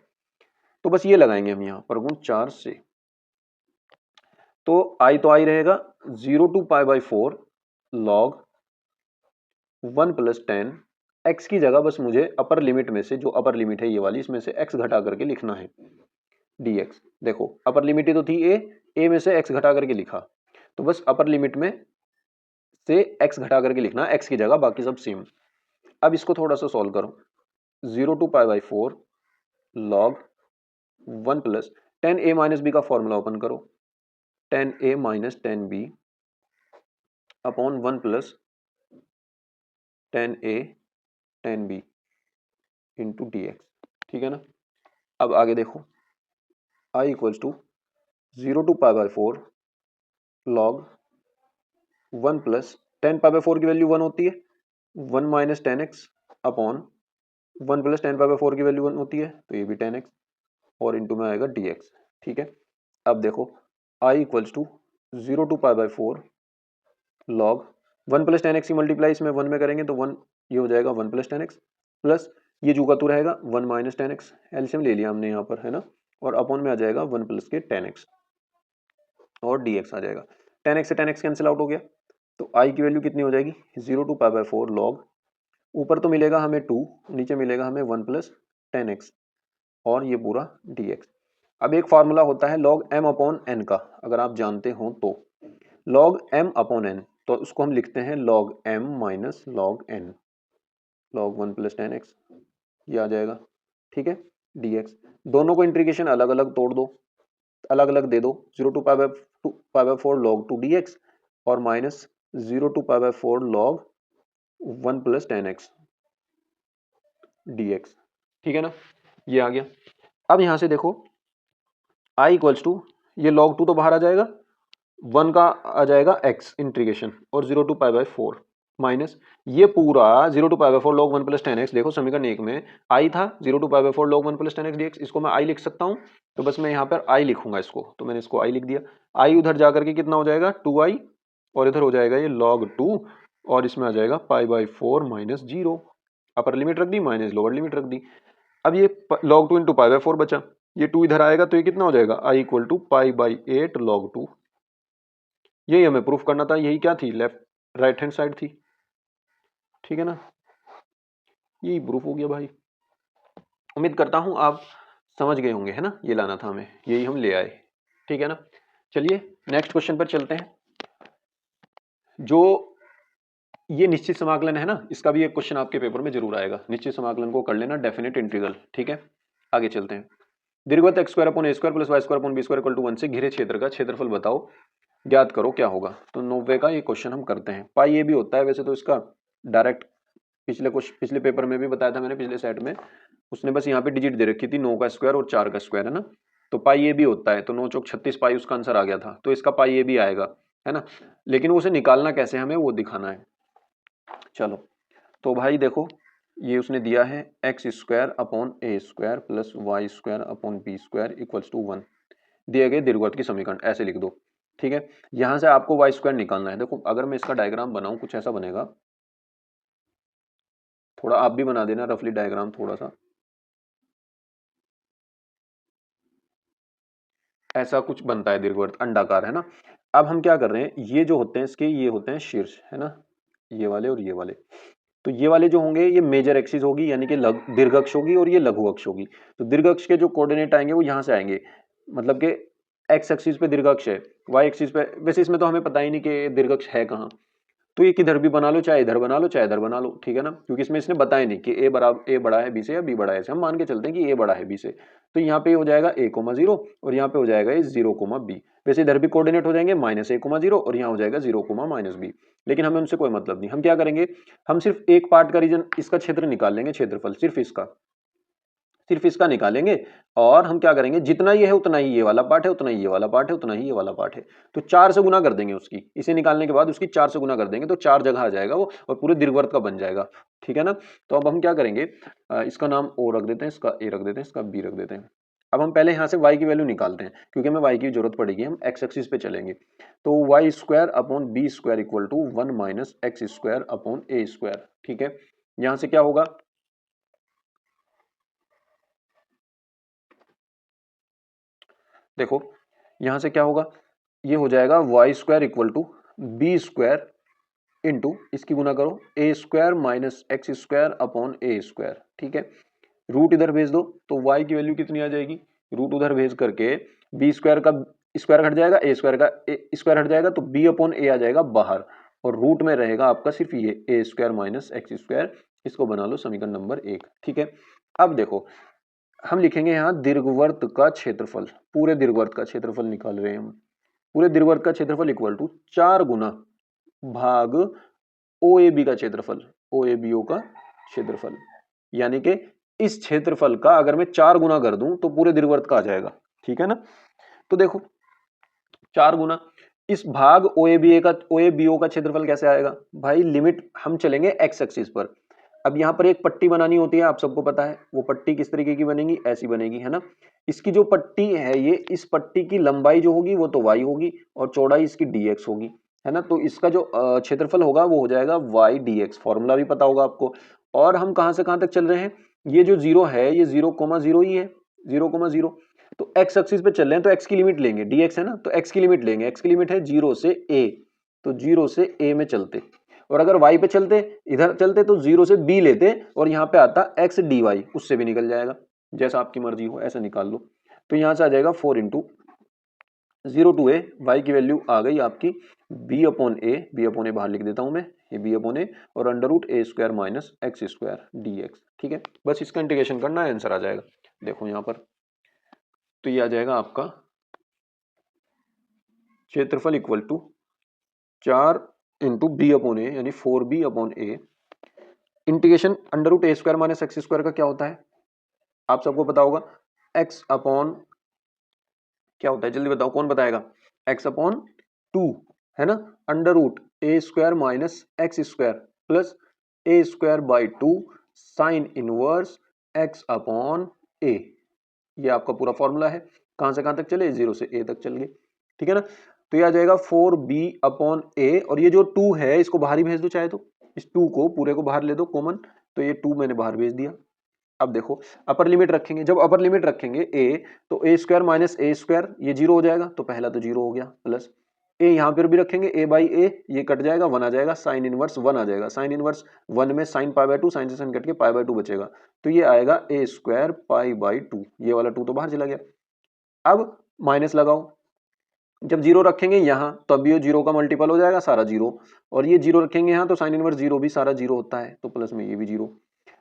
[SPEAKER 1] तो बस ये लगाएंगे हम यहाँ परगुण 4 से। तो i तो i रहेगा 0 to π/4 log 1 + tan x की जगह बस मुझे अपर लिमिट में से, जो अपर लिमिट है ये वाली, इसमें से x घटा करके लिखना है dx। देखो अपर लिमिट ही तो थी a में से x घटा करके लिखा, तो बस अपर लिमिट में से x घटा करके लिखना, x की जगह, बाकी सब सेम। अब इसको थोड़ा सा सॉल्व करो। 0 to π/4 log 1 + tan a - b का फॉर्मूला ओपन करो, tan a - tan b upon 1 + tan a tan b into dx। ठीक है ना, अब आगे देखो, I equals to 0 to π/4 log 1 + tan π/4 की वैल्यू 1 होती है, 1 - tan x अपॉन 1 + tan π/4 की वैल्यू 1 होती है, तो ये भी tan x, और इंटू में आएगा dx। ठीक है, अब देखो I equals to 0 to π/4 log 1 + tan x की मल्टीप्लाई इसमें 1 में करेंगे तो 1, ये हो जाएगा 1 + tan x, प्लस ये जू का तू रहेगा 1 - tan x, एलसीएम ले लिया हमने यहाँ पर, है ना, और अपॉन में आ जाएगा 1 + के tan x और dx आ जाएगा। tan x से tan x कैंसिल आउट हो गया, तो I की वैल्यू कितनी हो जाएगी 0 to π/4 log, ऊपर तो मिलेगा हमें 2, नीचे मिलेगा हमें 1 + tan x और ये पूरा dx। अब एक फार्मूला होता है log m/n का, अगर आप जानते हो तो log m/n, तो उसको हम लिखते हैं log m - log n, log 1 + tan x, ये आ जाएगा। ठीक है, dx, दोनों को इंटीग्रेशन अलग अलग तोड़ दो, अलग अलग दे दो, 0 to π/4 log 2 dx और minus 0 to π/4 log 1 + tan x dx। ठीक है ना, ये आ गया। अब यहां से देखो I इक्वल्स टू, ये log 2 तो बाहर आ जाएगा, 1 का आ जाएगा x इंटीग्रेशन और 0 to π/4 माइनस ये पूरा 0 to π/4 log 1 + tan x। देखो समीकरण 1 में I था 0 to π/4 log 1 + tan x dx, इसको मैं I लिख सकता हूं, तो बस मैं यहाँ पर I लिखूंगा इसको, तो मैंने इसको I लिख दिया। I उधर जा करके कितना हो जाएगा 2I, और इधर हो जाएगा ये log 2, और इसमें आ जाएगा π/4 - 0, अपर लिमिट रख दी माइनस लोअर लिमिट रख दी। अब ये log 2 × π/4 बचा, ये 2 इधर आएगा तो ये कितना हो जाएगा I इक्वल टू π/8 log 2। यही हमें प्रूफ करना था, यही क्या थी, लेफ्ट राइट हैंड साइड थी। ठीक है ना, यही प्रूफ हो गया भाई। उम्मीद करता हूं आप समझ गए होंगे, है ना, ये लाना था हमें, यही हम ले आए। ठीक है ना, चलिए नेक्स्ट क्वेश्चन पर चलते हैं। जो ये निश्चित समाकलन है ना, इसका भी एक क्वेश्चन आपके पेपर में जरूर आएगा। निश्चित समाकलन को कर लेना, डेफिनेट इंटीग्रल। ठीक है, आगे चलते हैं। दीर्घवृत्त x square upon a square plus y square upon b square equal to 1 से घिरे क्षेत्र का क्षेत्रफल बताओ, ज्ञात करो क्या होगा। तो 90 का ये क्वेश्चन हम करते हैं। पाई ए भी होता है वैसे तो इसका, डायरेक्ट पिछले पेपर में भी बताया था मैंने, पिछले सेट में उसने बस यहाँ पे डिजिट दे रखी थी, 9 का स्क्वायर और 4 का स्क्वायर, है ना। तो पाई ए भी होता है, तो 9 चौक 36 पाई उसका आंसर आ गया था, तो इसका पाई ए भी आएगा, है ना। लेकिन उसे निकालना कैसे हमें वो दिखाना है। चलो तो भाई देखो, ये उसने दिया है X square upon A square plus Y square upon B square equals to 1, दिए गए दीर्घवृत्त की समीकरण, ऐसे लिख दो। ठीक है, यहां से आपको वाई स्क्वायर निकालना है। देखो अगर मैं इसका डायग्राम बनाऊं कुछ ऐसा बनेगा, थोड़ा आप भी बना देना रफली डायग्राम थोड़ा सा, ऐसा कुछ बनता है दीर्घवृत्त, अंडाकार, है ना। अब हम क्या कर रहे हैं, ये जो होते हैं इसके, ये होते हैं शीर्ष, है ना, ये वाले और ये वाले। तो ये वाले जो होंगे ये मेजर एक्सिस होगी, यानी कि दीर्घ अक्ष होगी, और ये लघु अक्ष होगी। तो दीर्घ अक्ष के जो कोऑर्डिनेट आएंगे वो यहाँ से आएंगे, मतलब कि एक्स एक्सिस पे दीर्घ अक्ष है, वाई एक्सिस पे, वैसे इसमें तो हमें पता ही नहीं कि दीर्घ अक्ष है कहाँ। तो ये किधर भी बना लो, चाहे इधर बना लो चाहे इधर बना लो, ठीक है ना, क्योंकि इसमें इसने बताया नहीं कि ए बड़ा है बी से या बी बड़ा है से। हम मान के चलते हैं कि ए बड़ा है बी से, तो यहाँ पे हो जाएगा a, 0 और यहाँ पे हो जाएगा ये 0, b। वैसे इधर भी कोऑर्डिनेट हो जाएंगे -a, 0 और यहाँ हो जाएगा 0, -b। लेकिन हमें उनसे कोई मतलब नहीं, हम क्या करेंगे, हम सिर्फ एक पार्ट का रीजन, इसका क्षेत्र निकाल लेंगे, क्षेत्रफल सिर्फ इसका निकालेंगे। और हम क्या करेंगे, जितना ये है उतना ही ये वाला पार्ट है, उतना ही ये वाला पार्ट है, उतना ही ये वाला पार्ट है। तो 4 से गुना कर देंगे उसकी, इसे निकालने के बाद उसकी 4 से गुना कर देंगे, तो 4 जगह आ जाएगा वो, और पूरे दीर्घवृत्त का बन जाएगा। ठीक है ना। तो अब हम क्या करेंगे, इसका नाम ओ रख देते हैं, इसका ए रख देते हैं, इसका बी रख देते हैं। अब हम पहले यहाँ से y की वैल्यू निकालते हैं, क्योंकि हमें y की जरूरत पड़ेगी, हम x एक्सिस पे चलेंगे। तो Y square upon B square equal to 1 minus x square upon A square. ठीक है, यहाँ से क्या होगा, देखो यहां से क्या होगा, ये हो जाएगा y square equal to b square into, इसकी गुना करो, a square minus x square upon A square. ठीक है, रूट इधर भेज दो, तो वाई की वैल्यू कितनी आ जाएगी, रूट उधर भेज करके बी स्क्वायर का स्क्वायर हट जाएगा, ए स्क्वायर का स्क्वायर हट जाएगा, तो बी अपॉन ए आ जाएगा बाहर, और रूट में रहेगा आपका सिर्फ ये ए स्क्वायर माइनस एक्स स्क्वायर। इसको बना लो समीकरण नंबर 1। ठीक है, अब देखो हम लिखेंगे यहाँ दीर्घवृत्त का क्षेत्रफल, पूरे दीर्घवृत्त का क्षेत्रफल निकाल रहे हैं हम। पूरे दीर्घवृत्त का क्षेत्रफल इक्वल टू 4 गुना भाग ओ ए बी का क्षेत्रफल, ओ ए बी ओ का क्षेत्रफल, यानी कि इस क्षेत्रफल का अगर मैं 4 गुना कर दूं तो पूरे दीर्घवृत्त का आ जाएगा। ठीक है ना। तो देखो 4 गुना इस भाग ओ ए बी ओ का क्षेत्रफल कैसे आएगा भाई, लिमिट हम चलेंगे एक्स एक्सिस पर। अब यहाँ पर एक पट्टी बनानी होती है, आप सबको पता है वो पट्टी किस तरीके की बनेगी, ऐसी बनेगी, है ना। इसकी जो पट्टी है, ये इस पट्टी की लंबाई जो होगी वो तो y होगी, और चौड़ाई इसकी dx होगी, है ना। तो इसका जो क्षेत्रफल होगा वो हो जाएगा y dx, फॉर्मूला भी पता होगा आपको। और हम कहां से कहां तक चल रहे हैं, ये जो 0 है ये 0,0 ही है, 0,0। तो x एक्सिस पे चल रहे हैं, तो x की लिमिट लेंगे, dx है ना, तो x की लिमिट लेंगे, x की लिमिट है 0 से a, तो 0 से a में चलते, और अगर y पे चलते, इधर चलते, तो 0 से b लेते, और यहाँ पे आता x dy, उससे भी निकल जाएगा, जैसा आपकी मर्जी हो ऐसा निकाल लो। तो यहाँ से आ जाएगा 4 इंटू 0 टू a, y की वैल्यू आ गई आपकी b अपॉन ए बाहर लिख देता हूं मैं, ये b अपॉन ए, और under root a square minus x square dx। ठीक है, बस इसका इंटीग्रेशन करना है, आंसर आ जाएगा। देखो यहाँ पर, तो ये आ जाएगा आपका क्षेत्रफल equal to 4 into b upon a, यानी 4b upon a, integration under root a square minus x square का क्या होता है, आप सबको पता होगा, x अपॉन क्या होता है, जल्दी बताओ कौन बताएगा, x अपॉन 2, है ना, under root a square minus x square plus a square by 2 sine inverse x upon a. ये आपका पूरा फॉर्मूला है, कहां से कहां तक चले, 0 से a तक चल गए। ठीक है ना। तो ये आ जाएगा 4b अपॉन ए, और ये जो 2 है इसको बाहर ही भेज दो, चाहे तो इस 2 को पूरे को बाहर ले दो कॉमन, तो ये 2 मैंने बाहर भेज दिया। अब देखो अपर लिमिट रखेंगे, जब अपर लिमिट रखेंगे a, तो ए स्क्वायर माइनस ए स्क्वायर, ये 0 हो जाएगा, तो पहला तो 0 हो गया, प्लस a यहाँ पर भी रखेंगे, a बाई ए, ये कट जाएगा, 1 आ जाएगा, साइन इनवर्स 1 आ जाएगा, साइन इनवर्स 1 में साइन पाई बाई 2, साइन से साइन कट के पाई बाई 2 बचेगा, तो ये आएगा a स्क्वायर पाई बाई 2, ये वाला 2 तो बाहर चला गया। अब माइनस लगाओ, जब जीरो रखेंगे यहाँ तो अब ये जीरो का मल्टीपल हो जाएगा सारा जीरो, और ये जीरो रखेंगे यहाँ तो साइन इनवर्स जीरो भी सारा जीरो होता है, तो प्लस में ये भी जीरो।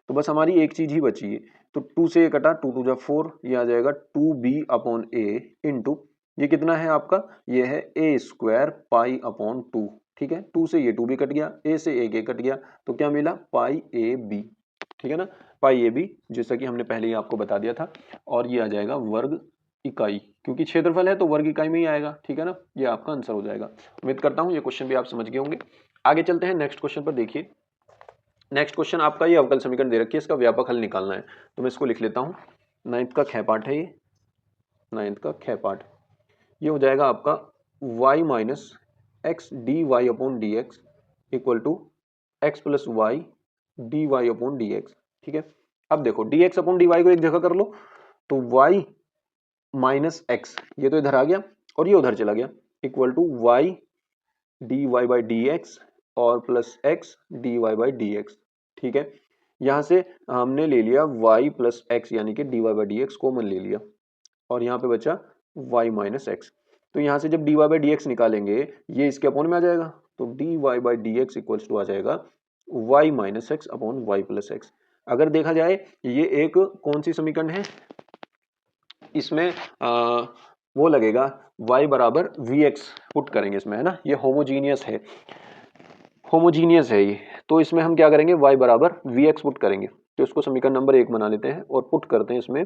[SPEAKER 1] तो बस हमारी एक चीज ही बची है, तो 2 से ये कटा, 2 2 जा 4, ये आ जाएगा 2b अपॉन ए इंटू ये कितना है आपका, ये है ए स्क्वायर पाई अपॉन 2। ठीक है, 2 से ये 2 भी कट गया, ए से एक ए कट गया, तो क्या मिला, पाई ए बी। ठीक है ना, पाई ए बी, जैसा कि हमने पहले ही आपको बता दिया था। और ये आ जाएगा वर्ग इकाई, क्योंकि क्षेत्रफल है तो वर्ग इकाई में ही आएगा। ठीक है ना, ये आपका आंसर हो जाएगा। उम्मीद करता हूँ ये क्वेश्चन भी आप समझ गए होंगे। आगे चलते हैं नेक्स्ट क्वेश्चन पर। देखिए नेक्स्ट क्वेश्चन आपका, ये अवकल समीकरण दे रखी है, इसका व्यापक हल निकालना है, तो मैं इसको लिख लेता हूँ। 9th का ख पाठ है ये, 9th का ख पाठ, ये हो जाएगा आपका y minus X D Y upon D X equal to x plus Y D Y upon D x. ठीक है, अब देखो D X upon D Y को एक जगह कर लो, तो y माइनस एक्स ये तो इधर आ गया और ये उधर चला गया, equal to y D Y by D x और plus x D Y by D x. ठीक है, यहाँ से हमने ले लिया y प्लस एक्स यानी कि D Y by D X common ले लिया, और यहाँ पे बचा y माइनस एक्स। तो यहाँ से जब d Y by D x निकालेंगे ये इसके अपॉन में आ जाएगा, तो d Y by D x equals to आ जाएगा y minus x upon y plus x. अगर देखा जाए ये एक कौन सी समीकरण है, इसमें वो लगेगा y बराबर वी एक्स पुट करेंगे इसमें, है ना, ये होमोजीनियस है, होमोजीनियस है ये, तो इसमें हम क्या करेंगे y बराबर वी एक्स पुट करेंगे, तो इसको समीकरण नंबर 1 बना लेते हैं और पुट करते हैं इसमें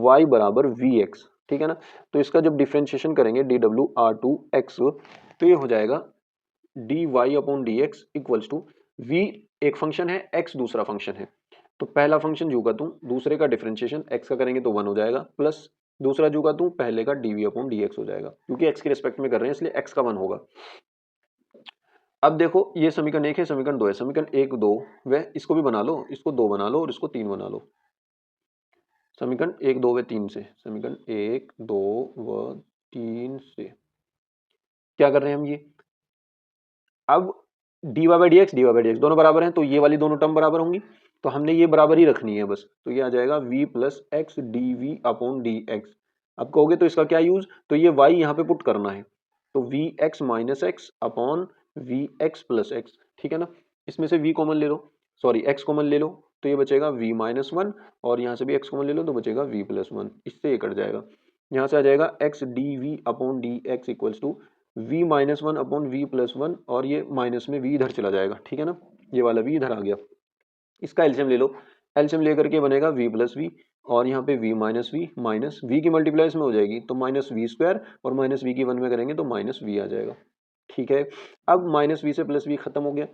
[SPEAKER 1] y बराबर वी एक्स। ठीक है ना, तो इसका जब डिफ्रेंशिएशन करेंगे D W R to X, तो ये हो जाएगा D Y upon D x equals to V एक फंक्शन है, एक्स दूसरा फंक्शन है, तो पहला फंक्शन जो का तू दूसरे का डिफरेंशिएशन एक्स का करेंगे तो 1 हो जाएगा, प्लस दूसरा जो का तू पहले का D V upon D X हो जाएगा, क्योंकि एक्स के रिस्पेक्ट में कर रहे हैं इसलिए एक्स का 1 होगा। अब देखो ये समीकरण 1 है, समीकरण 2 है, समीकरण 1 2 व इसको भी बना लो, इसको 2 बना लो और इसको 3 बना लो, समीकरण 1 2 व 3 से, समीकरण 1 2 व 3 से क्या कर रहे हैं हम, ये अब D Y by D X दोनों बराबर हैं, तो ये वाली दोनों टर्म बराबर होंगी, तो हमने ये बराबर ही रखनी है बस, तो ये आ जाएगा v plus x D V upon D X. अब कहोगे तो इसका क्या यूज, तो ये y यहाँ पे पुट करना है, तो V X minus x upon V X plus X. ठीक है ना, इसमें से v कॉमन ले लो, सॉरी x कॉमन ले लो, तो ये बचेगा v माइनस वन, और यहाँ से भी x कॉमन ले लो तो बचेगा v प्लस वन, इससे ये कट जाएगा, यहाँ से आ जाएगा X D V upon D x equals to v minus one upon V plus one, और ये माइनस में v इधर चला जाएगा। ठीक है ना, ये वाला v इधर आ गया, इसका एलसीएम ले लो, एलसीएम लेकर के बनेगा v प्लस वी, और यहाँ पे v minus V, minus V की मल्टीप्लाई इसमें हो जाएगी तो माइनस वी स्क्वायर, और माइनस वी की 1 में करेंगे तो माइनस वी आ जाएगा। ठीक है, अब माइनस वी से प्लस वी खत्म हो गया।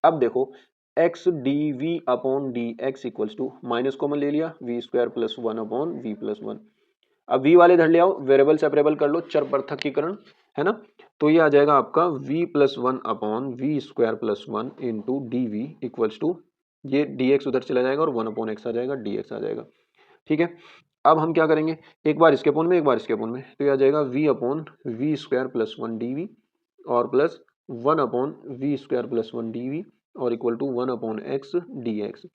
[SPEAKER 1] अब देखो X D V upon D x equals to minus common ले लिया, V square plus one upon V plus one. अब v वाले इधर ले आओ, वेरिएबल सेपरेबल कर लो, चर पृथकीकरण, है ना, तो ये आ जाएगा आपका v plus one upon we square plus one into D V equals to, ये dx उधर चला जाएगा और 1 अपॉन एक्स आ जाएगा, dx आ जाएगा। ठीक है, अब हम क्या करेंगे, एक बार इसके अपॉन में एक बार इसके अपॉन में, तो ये आ जाएगा v upon we square plus one d v और plus 1 upon we square plus one d v और equal to 1 upon x d x.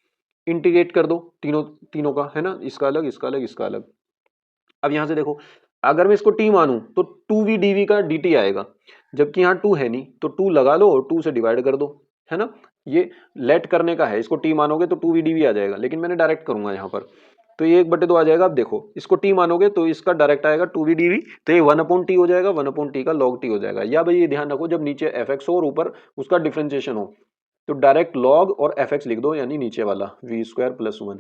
[SPEAKER 1] Integrate कर दो तीनों तीनों का, है ना, इसका अलग इसका अलग इसका अलग। अब यहां से देखो, अगर मैं इसको t मानूं तो 2v dv का dt आएगा, जबकि यहाँ 2 है नहीं, तो 2 लगा लो और 2 से डिवाइड कर दो, है ना, ये लेट करने का है, इसको t मानोगे तो 2v dv आ जाएगा, लेकिन मैंने डायरेक्ट करूंगा यहाँ पर, तो ये 1/2 आ जाएगा। अब देखो इसको t मानोगे तो इसका डायरेक्ट आएगा 2v dv, तो ये 1 अपॉन टी हो जाएगा, 1 अपॉन टी का log t हो जाएगा। या भाई ये ध्यान रखो, जब नीचे fx हो और ऊपर उसका डिफ्रेंशिएशन हो तो डायरेक्ट log और fx लिख दो, यानी नीचे वाला v square plus one,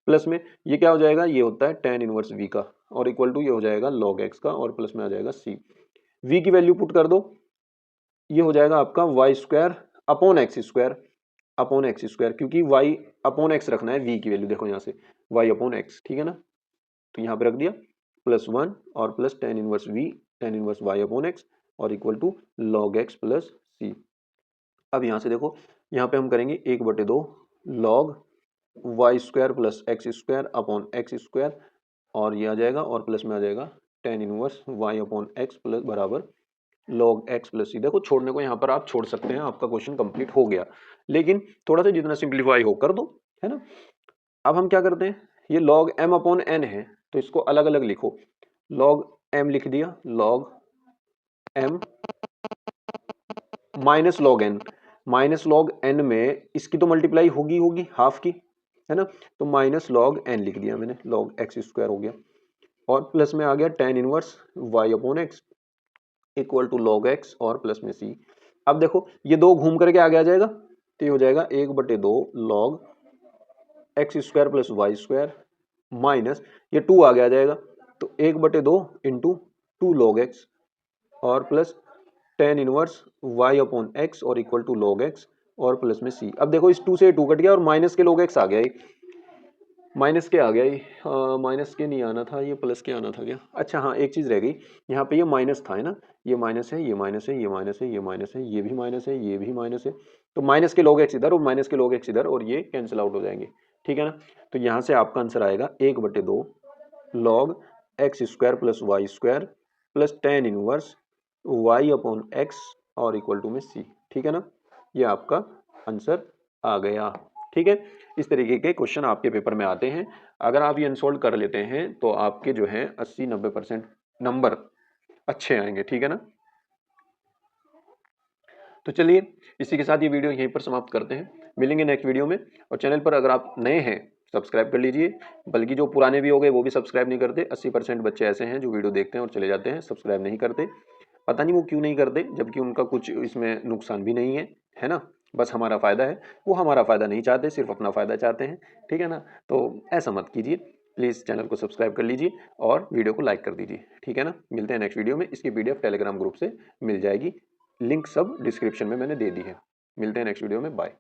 [SPEAKER 1] plus में ये क्या हो जाएगा, ये होता है tan इनवर्स v का, और इक्वल टू ये हो जाएगा log x का, और प्लस में आ जाएगा c। v की वैल्यू पुट कर दो, ये हो जाएगा आपका y square upon x square, क्योंकि y अपॉन एक्स रखना है, v की वैल्यू देखो यहाँ से y अपॉन एक्स, ठीक है ना, तो यहाँ पे रख दिया प्लस वन और plus tan inverse v tan inverse y upon x और equal to log x plus c। अब यहाँ से देखो, यहाँ पे हम करेंगे 1/2 log y square plus x square upon x square, और ये आ जाएगा और प्लस में आ जाएगा tan inverse y upon x plus बराबर log x प्लस सी। देखो छोड़ने को यहाँ पर आप छोड़ सकते हैं, आपका क्वेश्चन कंप्लीट हो गया, लेकिन थोड़ा सा जितना सिंप्लीफाई हो कर दो, है ना। अब हम क्या करते हैं, ये log m अपॉन n है तो इसको अलग अलग लिखो, log m लिख दिया, log m minus log N, minus log N में इसकी तो मल्टीप्लाई होगी हाफ की, है ना, तो माइनस लॉग एन लिख दिया मैंने, लॉग एक्स स्क्वायर हो गया, और प्लस में आ गया tan inverse y upon X equal to log X और प्लस में c। अब देखो ये दो घूम करके आगे आ जाएगा, तो ये हो जाएगा 1/2 log X square plus Y square minus ये 2 आगे आ जाएगा, तो 1/2 इंटू 2 लॉग एक्स और plus tan inverse y upon x और इक्वल टू लॉग एक्स और प्लस में c। अब देखो इस 2 से 2 कट गया और माइनस के लॉग एक्स आ गया, माइनस के आ गया ये, माइनस के नहीं आना था, ये प्लस के आना था क्या, अच्छा हाँ एक चीज़ रह गई, यहाँ पे ये माइनस था, है ना, ये माइनस है, ये माइनस है, ये माइनस है, ये माइनस है, ये भी माइनस है, ये भी माइनस है, तो माइनस के लॉग एक्स इधर और माइनस के लॉग एक्स इधर और ये कैंसिल आउट हो जाएंगे, ठीक है ना। तो यहाँ से आपका आंसर आएगा 1/2 log X square plus Y square plus tan inverse Y upon x और इक्वल टू में सी, ठीक है ना, ये आपका आंसर आ गया, ठीक है। इस तरीके के क्वेश्चन आपके पेपर में आते हैं, अगर आप ये अनसोल्व कर लेते हैं तो आपके जो है 80-90% नंबर अच्छे आएंगे, ठीक है ना। तो चलिए इसी के साथ ये वीडियो यहीं पर समाप्त करते हैं, मिलेंगे नेक्स्ट वीडियो में, और चैनल पर अगर आप नए हैं सब्सक्राइब कर लीजिए, बल्कि जो पुराने भी हो गए वो भी सब्सक्राइब नहीं करते, 80% बच्चे ऐसे हैं जो वीडियो देखते हैं और चले जाते हैं, सब्सक्राइब नहीं करते, पता नहीं वो क्यों नहीं करते, जबकि उनका कुछ इसमें नुकसान भी नहीं है ना, बस हमारा फ़ायदा है, वो हमारा फ़ायदा नहीं चाहते, सिर्फ अपना फ़ायदा चाहते हैं, ठीक है ना। तो ऐसा मत कीजिए, प्लीज़ चैनल को सब्सक्राइब कर लीजिए और वीडियो को लाइक कर दीजिए, ठीक है ना। मिलते हैं नेक्स्ट वीडियो में, इसकी PDF टेलीग्राम ग्रुप से मिल जाएगी, लिंक सब डिस्क्रिप्शन में मैंने दे दी है। मिलते हैं नेक्स्ट वीडियो में, बाय।